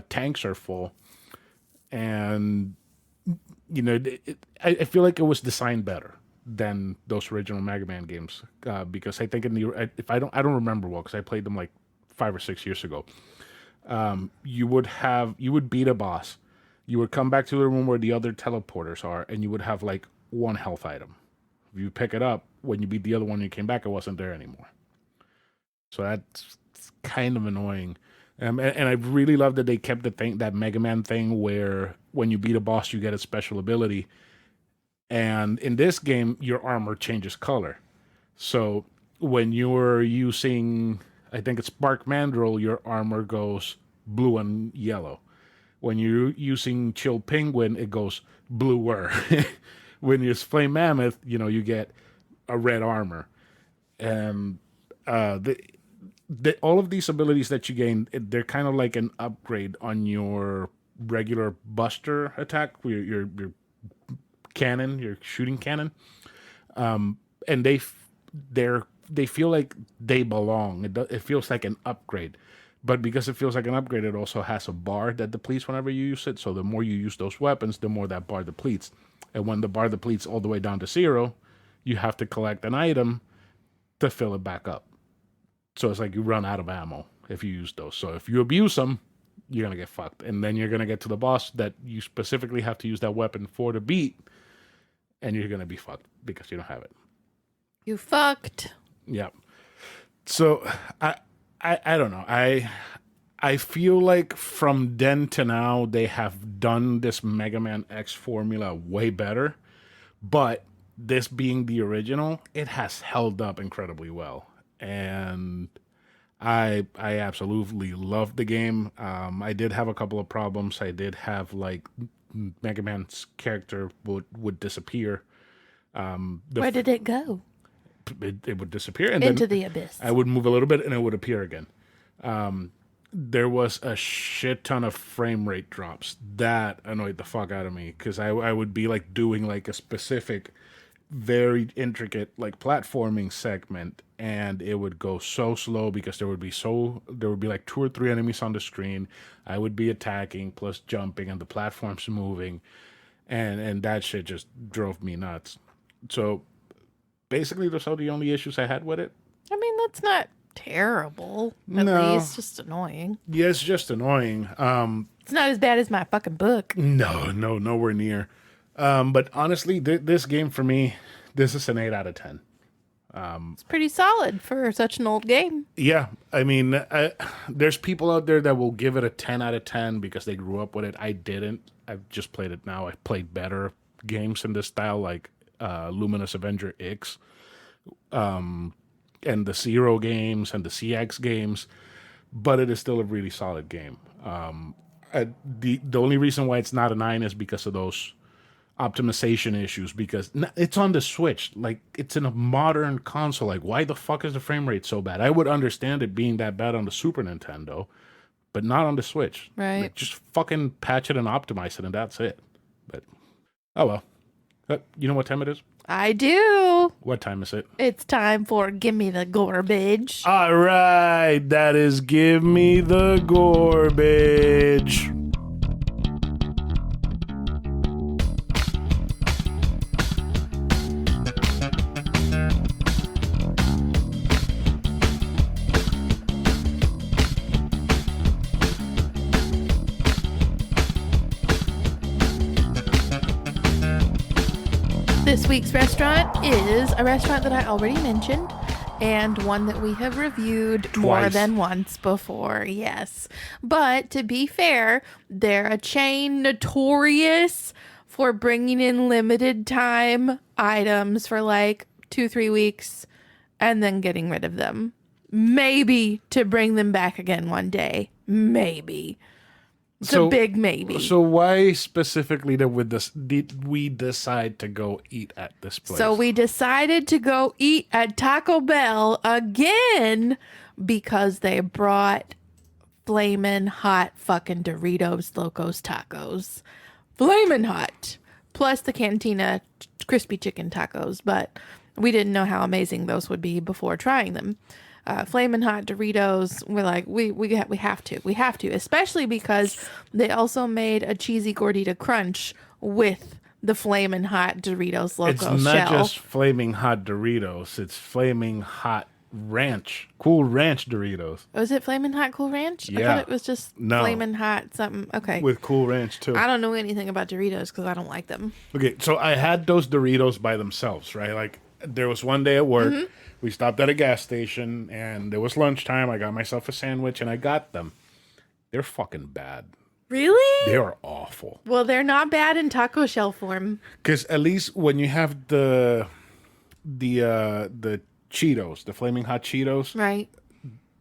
tanks are full. And, I feel like it was designed better than those original Mega Man games, because I think I don't remember well because I played them like 5 or 6 years ago. You would beat a boss. You would come back to the room where the other teleporters are, and you would have like 1 health item. If you pick it up, when you beat the other one, you came back, it wasn't there anymore. So that's kind of annoying. And I really love that they kept that Mega Man thing where when you beat a boss, you get a special ability. And in this game, your armor changes color. So when you're using, I think it's Spark Mandrill, your armor goes blue and yellow. When you're using Chill Penguin, it goes bluer. When you use Flame Mammoth, you get a red armor. And all of these abilities that you gain, they're kind of like an upgrade on your regular Buster attack, your cannon, your shooting cannon. And they feel like they belong. It feels like an upgrade. But because it feels like an upgrade, it also has a bar that depletes whenever you use it. So the more you use those weapons, the more that bar depletes. And when the bar depletes all the way down to 0, you have to collect an item to fill it back up. So it's like you run out of ammo if you use those. So if you abuse them, you're going to get fucked. And then you're going to get to the boss that you specifically have to use that weapon for to beat, and you're going to be fucked because you don't have it. You fucked. Yeah. So I don't know. I feel like from then to now, they have done this Mega Man X formula way better. But this being the original, it has held up incredibly well. And I absolutely loved the game. I did have a couple of problems. I did have, like, Mega Man's character would disappear. Where did it go? It would disappear. And Into then the abyss. I would move a little bit and it would appear again. There was a shit ton of frame rate drops. That annoyed the fuck out of me because I would be like doing like a specific, very intricate like platforming segment, and it would go so slow because there would be like 2 or 3 enemies on the screen. I would be attacking plus jumping, and the platform's moving, and that shit just drove me nuts. So basically, those are the only issues I had with it. I mean, that's not terrible. At least just annoying. Yeah, it's just annoying. It's not as bad as my fucking book. No, nowhere near. But honestly, this game for me, this is an 8 out of 10. It's pretty solid for such an old game. Yeah, I mean, there's people out there that will give it a 10 out of 10 because they grew up with it. I didn't. I've just played it now. I've played better games in this style, like Luminous Avenger X, and the Zero games and the CX games, but it is still a really solid game. The only reason why it's not a 9 is because of those optimization issues, because it's on the Switch. Like, it's in a modern console. Like, why the fuck is the frame rate so bad? I would understand it being that bad on the Super Nintendo, but not on the Switch. Right. Like, just fucking patch it and optimize it, and that's it. But, oh well. You know what time it is? I do. What time is it? It's time for Give Me the Garbage. All right, that is Give Me the Garbage. This week's restaurant is a restaurant that I already mentioned, and one that we have reviewed more than once before, yes. But to be fair, they're a chain notorious for bringing in limited time items for like 2-3 weeks and then getting rid of them. Maybe to bring them back again one day. Maybe. It's a big maybe. So why specifically did we decide to go eat at this place? So we decided to go eat at Taco Bell again because they brought flamin' hot fucking Doritos Locos Tacos. Flamin' hot. Plus the Cantina crispy chicken tacos, but we didn't know how amazing those would be before trying them. Flamin' hot Doritos, we're like, we have to, especially because they also made a cheesy gordita crunch with the Flamin' hot Doritos Loco shell. It's not just Flaming Hot Doritos, it's Flaming Hot Ranch, Cool Ranch Doritos. Was it Flamin' Hot Cool Ranch? Yeah. I thought it was just Flamin' Hot something. Okay. With Cool Ranch too. I don't know anything about Doritos because I don't like them. Okay, so I had those Doritos by themselves, right? Like, there was one day at work, we stopped at a gas station, and it was lunchtime. I got myself a sandwich, and I got them. They're fucking bad. Really? They are awful. Well, they're not bad in taco shell form. Because at least when you have the Cheetos, the Flaming Hot Cheetos, right?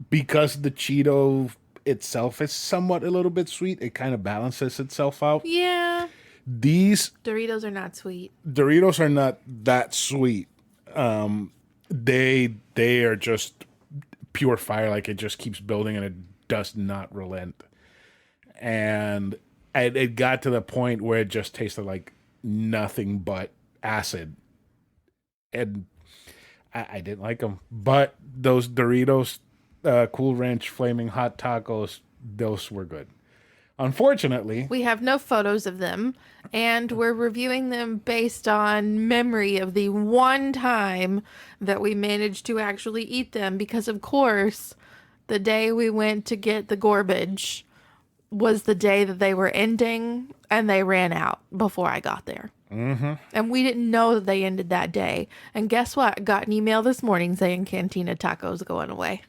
Because the Cheeto itself is somewhat a little bit sweet, it kind of balances itself out. Yeah. These Doritos are not sweet. Doritos are not that sweet. They are just pure fire. Like, it just keeps building and it does not relent. And it got to the point where it just tasted like nothing but acid. And I didn't like them. But those Doritos, Cool Ranch Flaming Hot Tacos, those were good. Unfortunately, We have no photos of them, and we're reviewing them based on memory of the one time that we managed to actually eat them, because of course, the day we went to get the garbage was the day that they were ending, and they ran out before I got there. Mm-hmm. And we didn't know that they ended that day. And guess what? I got an email this morning saying Cantina tacos going away.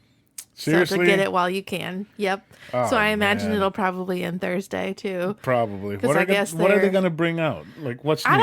seriously, So to get it while you can. Yep. Oh, so I imagine man. it'll probably end Thursday too. Probably. 'Cause I guess What are they they're- going to bring out? Like, what's new? I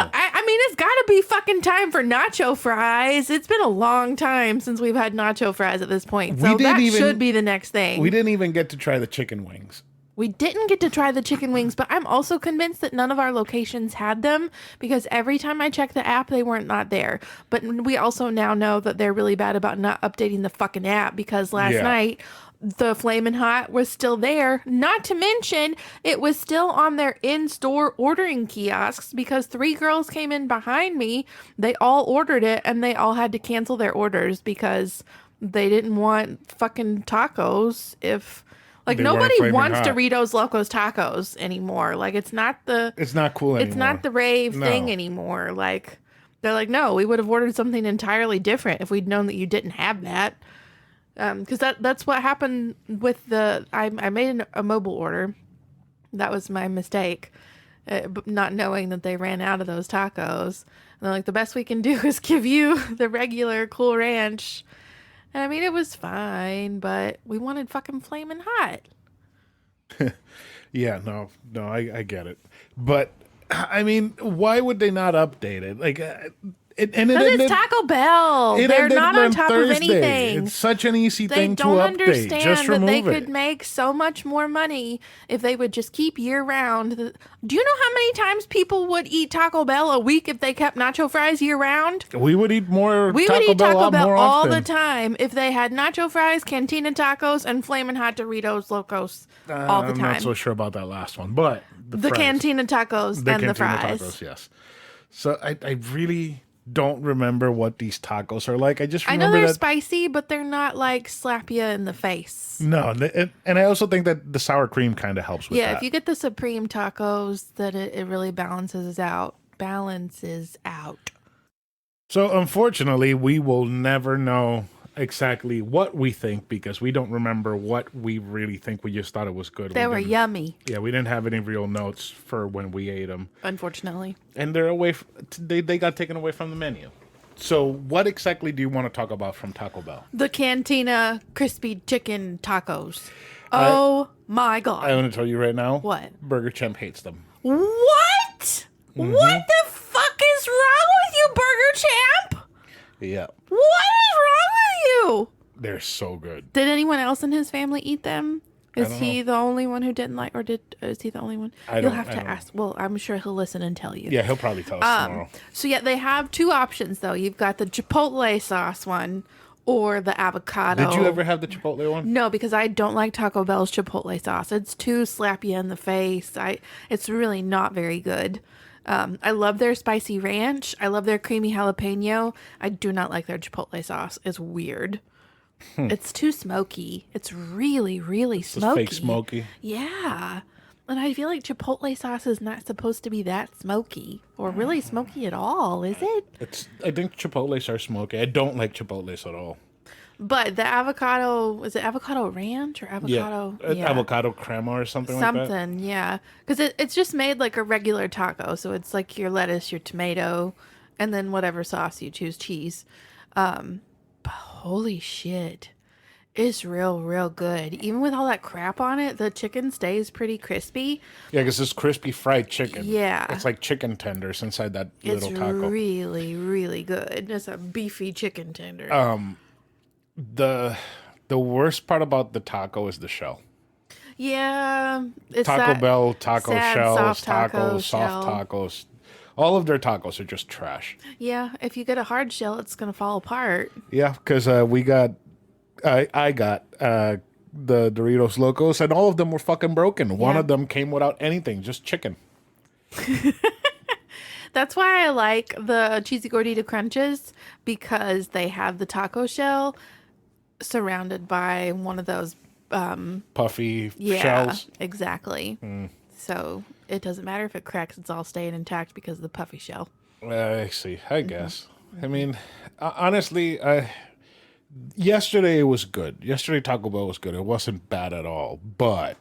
mean, it's got to be fucking time for nacho fries. It's been a long time since we've had nacho fries at this point. So that should be the next thing. We didn't even get to try the chicken wings. We didn't get to try the chicken wings, but I'm also convinced that none of our locations had them, because every time I checked the app, they weren't not there. But we also now know that they're really bad about not updating the fucking app, because last night the Flamin' Hot was still there. Not to mention, it was still on their in-store ordering kiosks, because 3 girls came in behind me. They all ordered it, and they all had to cancel their orders because they didn't want fucking tacos if... Like, They nobody weren't Flamin' wants Hot. Doritos Locos Tacos anymore. Like, it's not cool anymore. it's not the rave No. thing anymore. Like, they're like, no, we would have ordered something entirely different if we'd known that you didn't have that. Because that's what happened with I made a mobile order. That was my mistake, not knowing that they ran out of those tacos. And they're like, the best we can do is give you the regular Cool Ranch. And I mean, it was fine, but we wanted fucking Flamin' Hot. Yeah, no, I get it. But, I mean, why would they not update it? Like, Because it's Taco Bell. They're not on top of anything. It's such an easy They thing to don't update. understand Just that remove they it. could make so much more money if they would just keep year round. Do you know how many times people would eat Taco Bell a week if they kept nacho fries year round? We would eat more We Taco would eat Bell, Taco Bell more all often. the time if they had nacho fries, Cantina tacos, and Flamin' Hot Doritos Locos all the I'm time. not so sure about that last one, but The fries. Cantina tacos and Cantina the fries. tacos, yes. So I really don't remember what these tacos are like. I just I know remember they're that. spicy, but they're not like slap you in the face. No, and I also think that the sour cream kind of helps with Yeah, that. if you get the Supreme tacos, that it really balances out. So unfortunately, we will never know exactly what we think because we don't remember what we really think. We just thought it was good. They were yummy, Yeah, we didn't have any real notes for when we ate them. unfortunately. And they're away. They got taken away from the menu. So what exactly do you want to talk about from Taco Bell? The Cantina crispy chicken tacos. Oh my God. I want to tell you right now. What? Burger Champ hates them. What? Mm-hmm. What the fuck is wrong with you, Burger Champ? Yeah, What is wrong with you? they're so good. Did anyone else in his family eat them? Is don't he the only one who didn't like, or is he the only one? I You'll don't- have I to don't ask. Well, I'm sure he'll listen and tell you. Yeah, he'll probably tell us tomorrow. So yeah, they have 2 options though. You've got the Chipotle sauce one or the avocado. Did you ever have the Chipotle one? No, because I don't like Taco Bell's Chipotle sauce. It's too slap you in the face. It's really not very good. I love their spicy ranch. I love their creamy jalapeno. I do not like their Chipotle sauce. It's weird. It's too smoky. It's really, really It's smoky. fake smoky. Yeah. And I feel like Chipotle sauce is not supposed to be that smoky or really smoky at all, is it? I think Chipotles are smoky. I don't like Chipotles at all. But the avocado, is it avocado ranch or avocado? Avocado crema or something like that. Something, yeah. Because it's just made like a regular taco. So it's like your lettuce, your tomato, and then whatever sauce you choose, cheese. But holy shit. It's real, real good. Even with all that crap on it, the chicken stays pretty crispy. Yeah, because it's crispy fried chicken. Yeah. It's like chicken tenders inside that It's little taco. really, really good. It's a beefy chicken tender. The worst part about the taco is the shell. Yeah. It's Taco that Bell taco sad, shells, soft taco tacos, soft shell. tacos. All of their tacos are just trash. Yeah, if you get a hard shell, it's going to fall apart. Yeah, because I got the Doritos Locos, and all of them were fucking broken. One Yeah. of them came without anything, just chicken. That's why I like the cheesy gordita crunches, because they have the taco shell surrounded by one of those Puffy yeah, shells. exactly. So it doesn't matter if it cracks, it's all staying intact because of the puffy shell. I see. I guess. I mean, honestly, yesterday it was good. Yesterday Taco Bell was good. It wasn't bad at all, but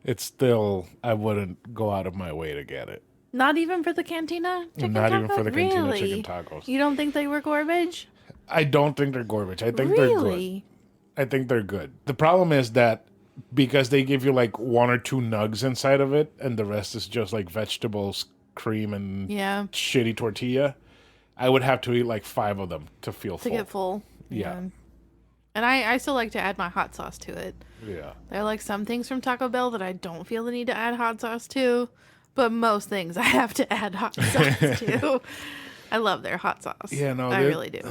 it's still, I wouldn't go out of my way to get it. Not even for the Cantina chicken Not taco? even for the Cantina Really? chicken tacos. You don't think they were garbage? I don't think they're garbage. I think they're good. Really? I think they're good. The problem is that because they give you like 1 or 2 nugs inside of it and the rest is just like vegetables, cream, and Yeah. shitty tortilla, I would have to eat like 5 of them to feel To full. get full. Yeah. And I still like to add my hot sauce to it. Yeah. There are like some things from Taco Bell that I don't feel the need to add hot sauce to, but most things I have to add hot sauce to. I love their hot sauce. Yeah, no, I really do.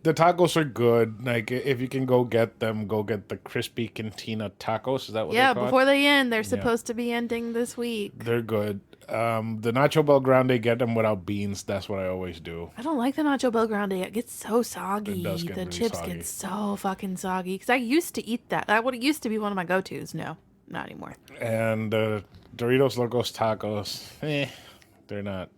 The tacos are good. Like, if you can go get them, go get the crispy Cantina tacos. Is that what they're called? Before they end, they're supposed to be ending this week. They're good. The Nacho Bel Grande, get them without beans. That's what I always do. I don't like the Nacho Bel Grande. It gets so soggy. It does get the really chips soggy. get so fucking soggy. Because I used to eat that. That would used to be one of my go-tos. No, not anymore. And Doritos Locos Tacos, they're not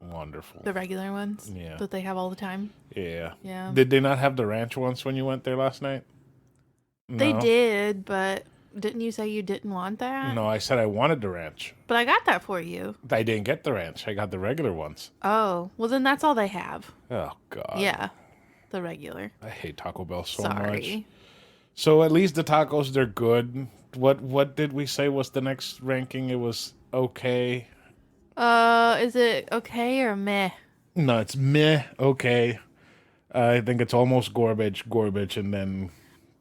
wonderful. The regular ones? Yeah. That they have all the time? Yeah. Yeah. Did they not have the ranch ones when you went there last night? They No? did, but didn't you say you didn't want that? No, I said I wanted the ranch. But I got that for you. I didn't get the ranch. I got the regular ones. Oh, well then that's all they have. Oh, God. Yeah. The regular. I hate Taco Bell so Sorry. much. So at least the tacos, they're good. What did we say was the next ranking? It was okay. Is it okay or meh? No, it's meh, okay. I think it's almost garbage, and then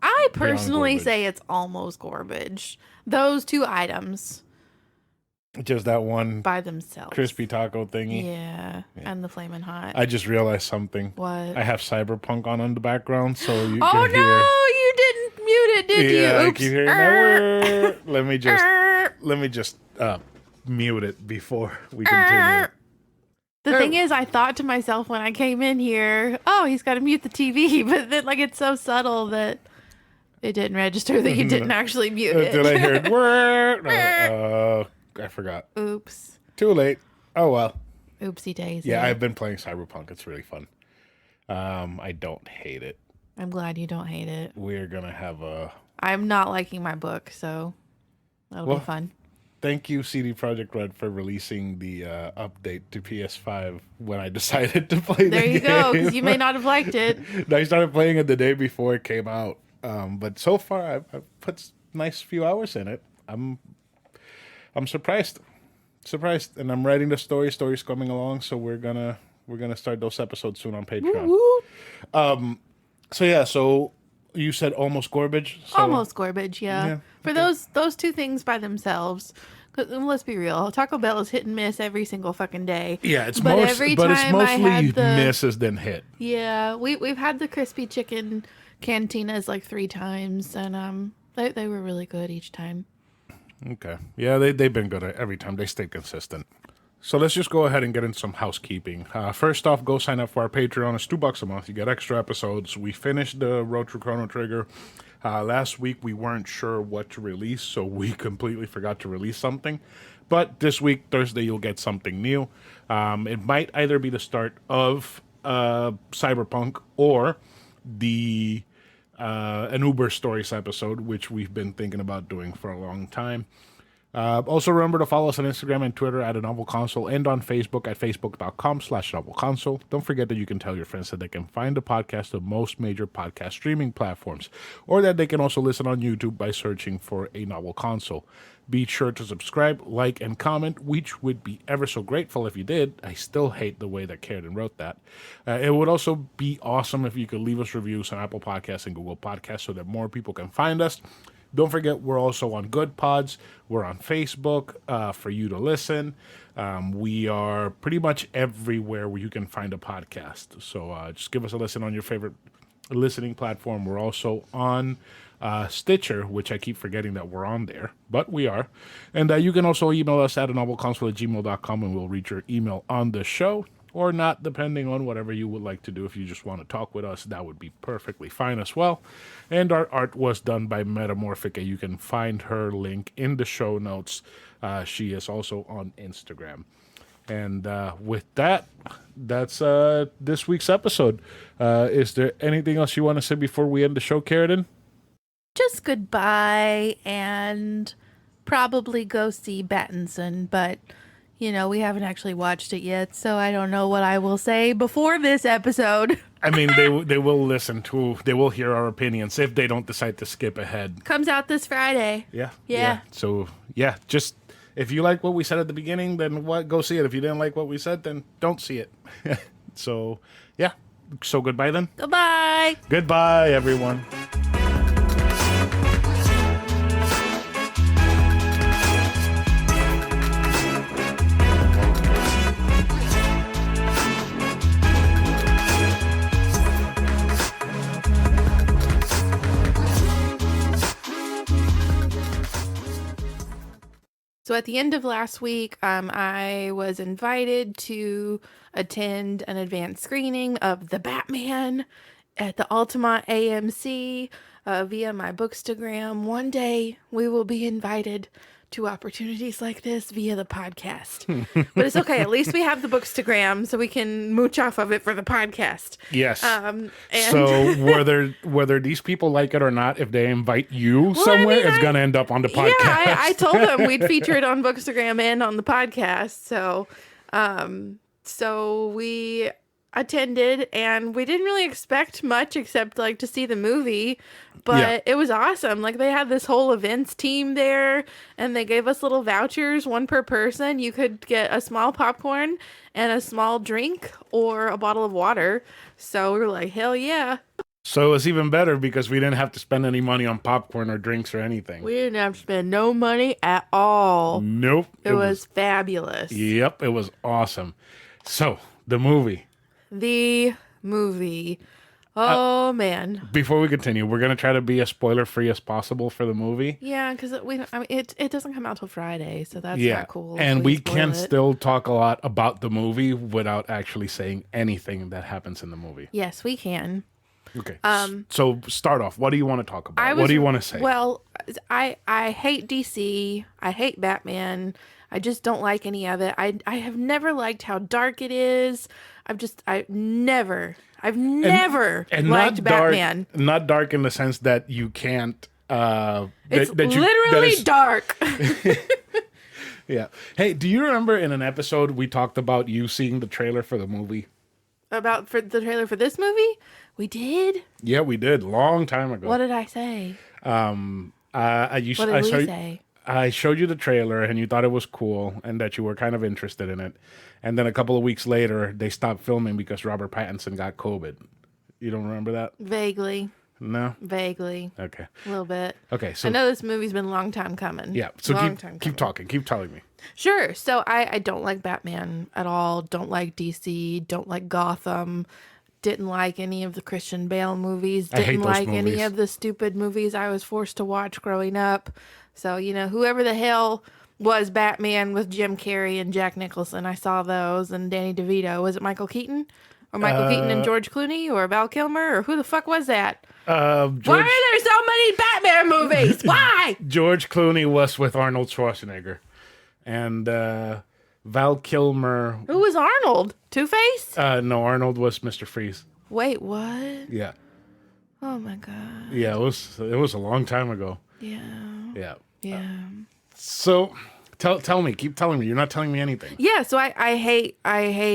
I personally garbage. say it's almost garbage. Those 2 items just that one by themselves. crispy taco thingy. Yeah. And the flaming hot. I just realized something. What? I have Cyberpunk on in the background, so you Oh can no, hear. you didn't mute it, did Yeah, you? I Oops. keep hearing that word. Let me just mute it before we continue. The thing is, I thought to myself when I came in here, oh, he's got to mute the TV, but then like it's so subtle that it didn't register that you didn't actually mute it. Did I hear it? Word? I forgot. Oops. Too late. Oh well. Oopsie daisy. Yeah, I've been playing Cyberpunk. It's really fun. I don't hate it. I'm glad you don't hate it. We're gonna have a. I'm not liking my book, so that'll be fun. Thank you, CD Projekt Red, for releasing the update to PS5 when I decided to play the game. There you go, because you may not have liked it. I started playing it the day before it came out. But so far, I've put a nice few hours in it. I'm surprised. And I'm writing the story. Story's coming along, so we're gonna start those episodes soon on Patreon. Woo-woo. So you said almost garbage. So, Almost garbage, yeah. Yeah, For those 2 things by themselves. 'Cause, let's be real, Taco Bell is hit and miss every single fucking day. Yeah, it's but mostly misses than hit. Yeah, we've had the crispy chicken cantinas like 3 times, and they were really good each time. Okay. Yeah, they've been good every time. They stay consistent. So let's just go ahead and get into some housekeeping. First off, go sign up for our Patreon. It's $2 a month. You get extra episodes. We finished the Road to Chrono Trigger. Last week, we weren't sure what to release, so we completely forgot to release something. But this week, Thursday, you'll get something new. It might either be the start of Cyberpunk or the an Uber Stories episode, which we've been thinking about doing for a long time. Also, remember to follow us on Instagram and Twitter at anovelconsole and on Facebook at facebook.com/anovelconsole. Don't forget that you can tell your friends that they can find the podcast on most major podcast streaming platforms, or that they can also listen on YouTube by searching for A Novel Console. Be sure to subscribe, like, and comment, which would be ever so grateful if you did. I still hate the way that Karradyne wrote that. It would also be awesome if you could leave us reviews on Apple Podcasts and Google Podcasts so that more people can find us. Don't forget, we're also on Good Pods. We're on Facebook for you to listen. We are pretty much everywhere where you can find a podcast. So just give us a listen on your favorite listening platform. We're also on Stitcher, which I keep forgetting that we're on there, but we are. And you can also email us at anovelconsole@gmail.com, and we'll read your email on the show. or not, depending on whatever you would like to do. If you just want to talk with us, that would be perfectly fine as well. And our art was done by Metamorphica. You can find her link in the show notes. She is also on Instagram. And with that, that's this week's episode. Is there anything else you want to say before we end the show, Karradyne? Just goodbye and probably go see Battinson, but we haven't actually watched it yet, so I don't know what I will say before this episode. I mean, they will listen to, they will hear our opinions if they don't decide to skip ahead. Comes out this Friday. Yeah. So, just if you like what we said at the beginning, then go see it. If you didn't like what we said, then don't see it. So, So goodbye then. Goodbye. Goodbye, everyone. So at the end of last week, I was invited to attend an advanced screening of The Batman at the Altamont AMC via my Bookstagram. One day we will be invited to opportunities like this via the podcast. But it's okay. At least we have the Bookstagram, so we can mooch off of it for the podcast. Yes. And so whether these people like it or not, if they invite you somewhere, it's going to end up on the podcast. Yeah, I told them we'd feature it on Bookstagram and on the podcast. So we attended, and we didn't really expect much except to see the movie, but It was awesome. They had this whole events team there, and they gave us little vouchers, one per person. You could get a small popcorn and a small drink or a bottle of water. So we were like, hell yeah. So it was even better because we didn't have to spend any money on popcorn or drinks or anything. We didn't have to spend no money at all. Nope. It was fabulous. Yep, it was awesome. So, the movie. The movie. Oh, man. Before we continue, we're going to try to be as spoiler-free as possible for the movie. Yeah, because it doesn't come out till Friday, so that's not cool. And we can still talk a lot about the movie without actually saying anything that happens in the movie. Yes, we can. Okay. So start off. What do you want to talk about? What do you want to say? Well, I hate DC. I hate Batman. I just don't like any of it. I have never liked how dark it is. I've never liked Batman. Not dark in the sense that you can't. It's literally dark. Yeah. Hey, do you remember in an episode we talked about you seeing the trailer for the movie? For the trailer for this movie? We did? Yeah, we did. Long time ago. What did I say? What did we say? I showed you the trailer and you thought it was cool and that you were kind of interested in it. And then a couple of weeks later, they stopped filming because Robert Pattinson got COVID. You don't remember that? Vaguely. No? Vaguely. Okay. A little bit. Okay, so... I know this movie's been a long time coming. Yeah, so keep talking. Keep telling me. Sure. So I don't like Batman at all. Don't like DC. Don't like Gotham. Didn't like any of the Christian Bale movies. Didn't like any of the stupid movies I was forced to watch growing up. So, whoever the hell was Batman with Jim Carrey and Jack Nicholson, I saw those, and Danny DeVito. Was it Michael Keaton? Or Michael Keaton and George Clooney? Or Val Kilmer? Or who the fuck was that? Why are there so many Batman movies? Why? George Clooney was with Arnold Schwarzenegger. And Val Kilmer... Who was Arnold? Two-Face? No, Arnold was Mr. Freeze. Wait, what? Yeah. Oh, my God. Yeah, it was a long time ago. Yeah. Yeah. So, tell me. Keep telling me. You're not telling me anything. Yeah, so I hate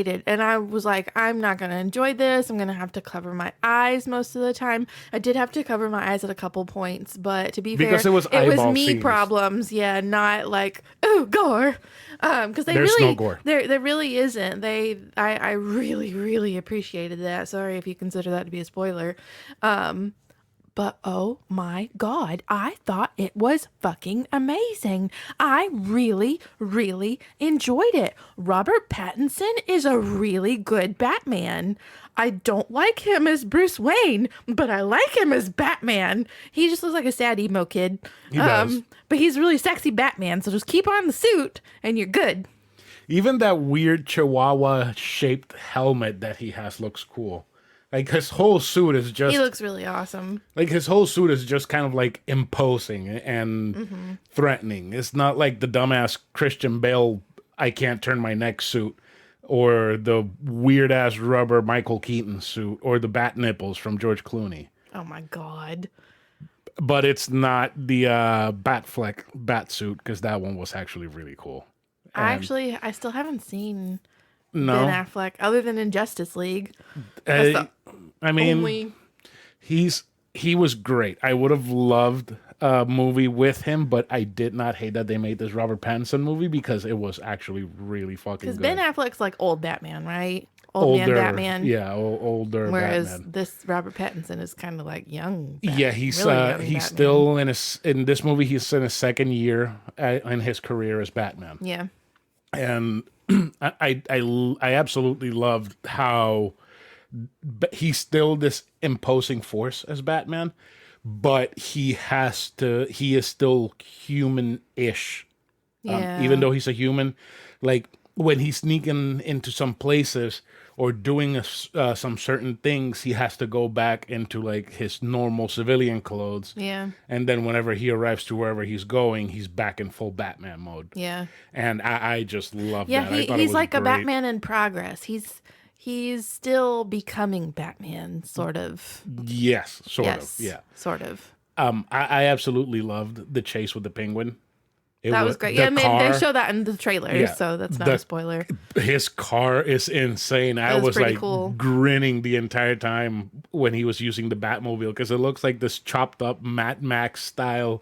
it. And I was like, I'm not going to enjoy this. I'm going to have to cover my eyes most of the time. I did have to cover my eyes at a couple points, but to be fair, it was me scenes. Problems. Yeah, not like, ooh, gore. Because there's no gore. There really isn't. I really, really appreciated that. Sorry if you consider that to be a spoiler. But oh my God, I thought it was fucking amazing. I really, really enjoyed it. Robert Pattinson is a really good Batman. I don't like him as Bruce Wayne, but I like him as Batman. He just looks like a sad emo kid. He does. But he's really sexy Batman, so just keep on the suit and you're good. Even that weird Chihuahua shaped helmet that he has looks cool. Like his whole suit is just He looks really awesome. like his whole suit is just kind of like imposing and threatening. It's not like the dumbass Christian Bale I can't turn my neck suit or the weird ass rubber Michael Keaton suit or the bat nipples from George Clooney. Oh my God. But it's not the Batfleck bat suit because that one was actually really cool. I still haven't seen No, Ben Affleck other than in Justice League. That's I mean, only... he was great. I would have loved a movie with him, but I did not hate that they made this Robert Pattinson movie because it was actually really fucking good. Because Ben Affleck's like old Batman, right? Older, man Batman. Yeah, older Whereas Batman. this Robert Pattinson is kind of like young Batman. Yeah, he's really young he's Batman. still in this movie. He's in his second year in his career as Batman. Yeah. And I absolutely loved how he's still this imposing force as Batman, but he is still human-ish. Yeah. Even though he's a human, like when he's sneaking into some places or doing some certain things, he has to go back into like his normal civilian clothes. Yeah. And then whenever he arrives to wherever he's going, he's back in full Batman mode. Yeah. And I just love Yeah, that. I thought it he's was like a great. Batman in progress. He's still becoming Batman, sort of. Yes, sort Yes, of. Yeah. sort of. I absolutely loved the chase with the penguin. That was great. the Yeah, I mean, car- they show that in the trailer, Yeah, so that's not the- a spoiler. His car is insane. I was was pretty like cool. grinning the entire time when he was using the Batmobile because it looks like this chopped up Mad Max style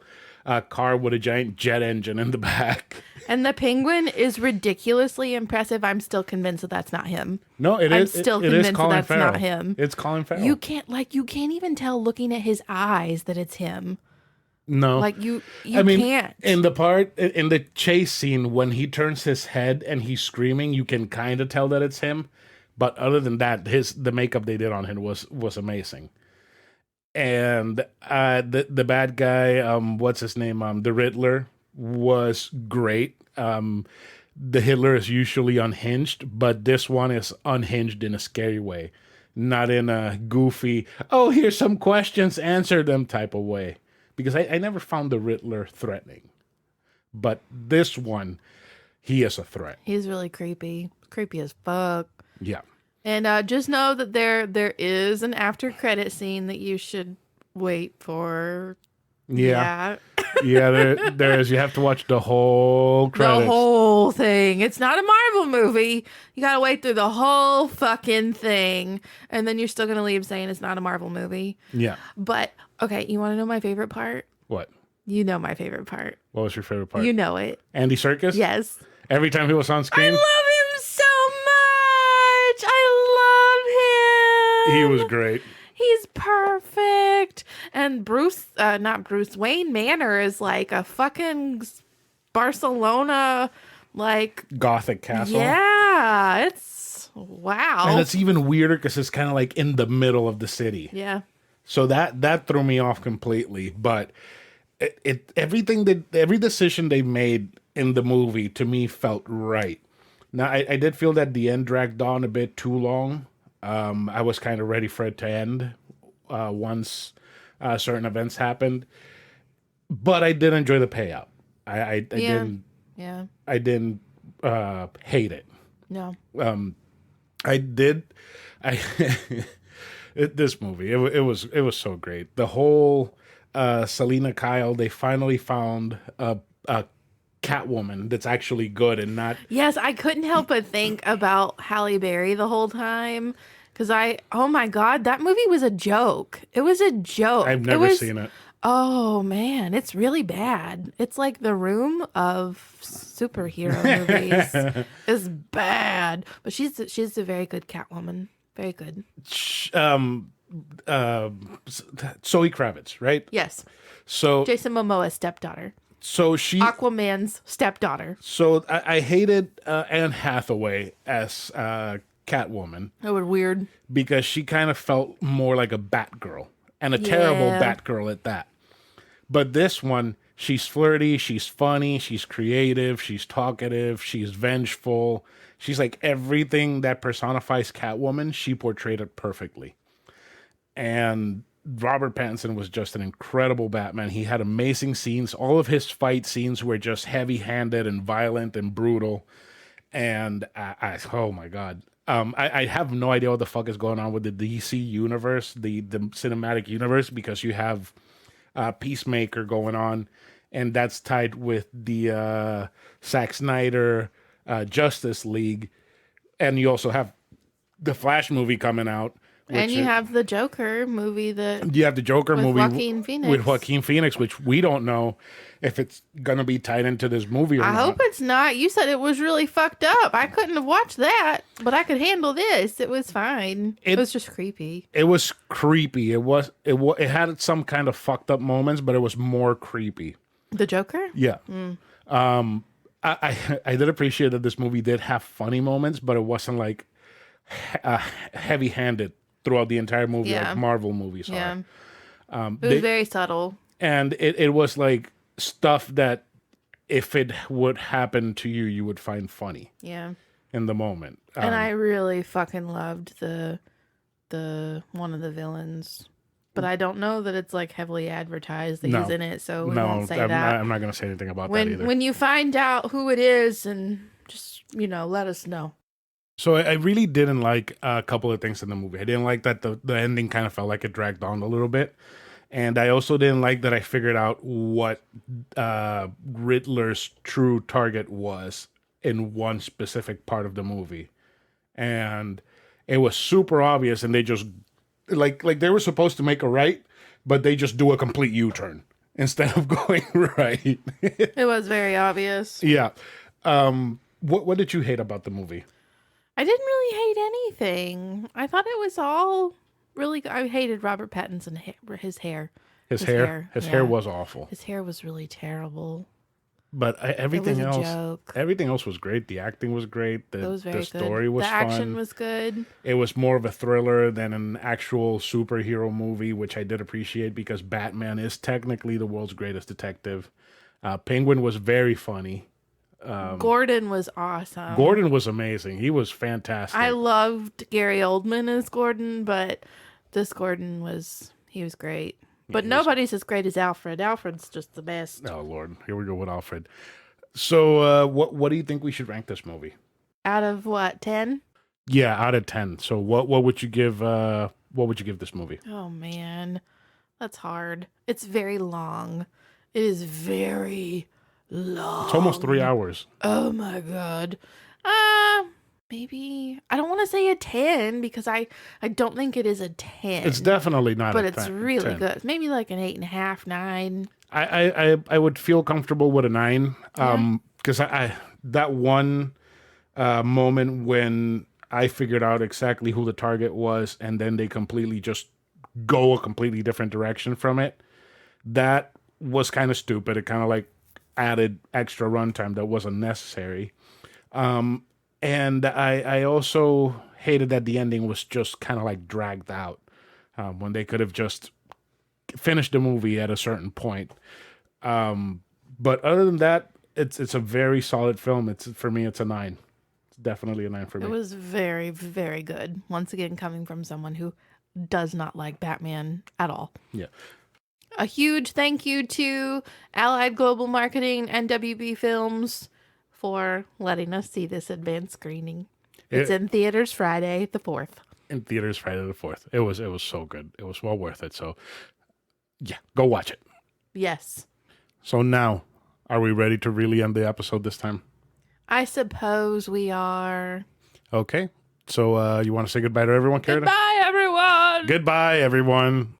car with a giant jet engine in the back. And the penguin is ridiculously impressive. I'm still convinced that that's not him. No, it I'm is. still it is convinced Colin that that's Farrell. not him. It's Colin Farrell. You can't even tell looking at his eyes that it's him. No, Like you I mean, can't. in the chase scene when he turns his head and he's screaming, you can kind of tell that it's him. But other than that, the makeup they did on him was amazing. And the bad guy, what's his name? The Riddler was great. The Hitler is usually unhinged, but this one is unhinged in a scary way, not in a goofy, oh, here's some questions, answer them type of way. Because I never found the Riddler threatening. But this one, he is a threat. He's really creepy. Creepy as fuck. Yeah. And just know that there is an after credit scene that you should wait for. Yeah. Yeah, there is. You have to watch the whole credits. The whole thing. It's not a Marvel movie. You gotta wait through the whole fucking thing. And then you're still gonna leave saying it's not a Marvel movie. Yeah. But, okay, you wanna know my favorite part? What? You know my favorite part. What was your favorite part? You know it. Andy Serkis? Yes. Every time he was on I screen? love him so much. I love him. He was great. He's perfect. And not Bruce Wayne Manor is like a fucking Barcelona, like, Gothic castle. yeah, it's wow. And it's even weirder because it's kind of like in the middle of the city. Yeah. So that threw me off completely. But every decision they made in the movie to me felt right. Now I did feel that the end dragged on a bit too long. I was kind of ready for it to end once certain events happened, but I did enjoy the payout. I didn't. Yeah. I didn't hate it. No. I did. This movie, it was so great. The whole Selena Kyle. They finally found a Catwoman that's actually good and not. Yes, I couldn't help but think about Halle Berry the whole time. Because oh my God, that movie was a joke. It was a joke. I've never seen it. Oh man, it's really bad. It's like The Room of superhero movies. It's bad. But she's a very good Catwoman. Very good. Zoe Kravitz, right? Yes. So Jason Momoa's stepdaughter. So she Aquaman's stepdaughter. So I hated Anne Hathaway as Catwoman. That was weird. Because she kind of felt more like a Batgirl. And a terrible Batgirl at that. But this one, She's flirty, she's funny, she's creative, she's talkative, she's vengeful. She's like everything that personifies Catwoman. She portrayed it perfectly. And Robert Pattinson was just an incredible Batman. He had amazing scenes. All of his fight scenes were just heavy-handed and violent and brutal. And oh my God. I have no idea what the fuck is going on with the DC universe, the cinematic universe, because you have Peacemaker going on, and that's tied with the Zack Snyder Justice League, and you also have the Flash movie coming out. And you have the Joker movie that you have the Joker movie with Joaquin Phoenix, which we don't know if it's gonna be tied into this movie or not. I hope it's not. You said it was really fucked up. I couldn't have watched that, but I could handle this. It was fine. It was just creepy. It was creepy. It had some kind of fucked up moments, but it was more creepy. The Joker? Yeah. I did appreciate that this movie did have funny moments, but it wasn't like heavy-handed throughout the entire movie, like Marvel movies are. It was very subtle. And it was like stuff that if it would happen to you, you would find funny. Yeah. In the moment. And I really fucking loved the one of the villains. But I don't know that it's like heavily advertised that he's in it, so we won't say that. I'm not going to say anything about that either. When you find out who it is, and just, let us know. So I really didn't like a couple of things in the movie. I didn't like that the ending kind of felt like it dragged on a little bit. And I also didn't like that I figured out what Riddler's true target was in one specific part of the movie. And it was super obvious, and they just, like they were supposed to make a right, but they just do a complete U-turn instead of going right. It was very obvious. Yeah. What did you hate about the movie? I didn't really hate anything. I thought it was all really good. I hated Robert Pattinson, his hair. His hair was awful. His hair was really terrible. But everything else was great. The acting was great. The story was fun. The action was good. It was more of a thriller than an actual superhero movie, which I did appreciate because Batman is technically the world's greatest detective. Penguin was very funny. Gordon was awesome. Gordon was amazing. He was fantastic. I loved Gary Oldman as Gordon, but this Gordon was great. But nobody's as great as Alfred. Alfred's just the best. Oh Lord, here we go with Alfred. So, what do you think we should rank this movie? Out of what, 10? Yeah, out of 10. So, what would you give? What would you give this movie? Oh man, that's hard. It's very long. It is very long. It's almost 3 hours. Oh my God. Maybe I don't want to say a 10 because I don't think it is a 10. It's definitely not. But it's really 10. Good. Maybe like an 8.5, 9. I would feel comfortable with a 9. Because that one moment when I figured out exactly who the target was, and then they completely just go a completely different direction from it. That was kind of stupid. It kind of like added extra runtime that wasn't necessary. And I also hated that the ending was just kind of like dragged out when they could have just finished the movie at a certain point. But other than that, it's a very solid film. For me, it's a 9. It's definitely a 9 for me. It was very, very good. Once again, coming from someone who does not like Batman at all. Yeah. A huge thank you to Allied Global Marketing and WB Films for letting us see this advanced screening. It's in theaters Friday the 4th. In theaters Friday the 4th. It was so good. It was well worth it. So, yeah, go watch it. Yes. So now, are we ready to really end the episode this time? I suppose we are. Okay. So, you want to say goodbye to everyone, Karradyne? Goodbye, everyone. Goodbye, everyone.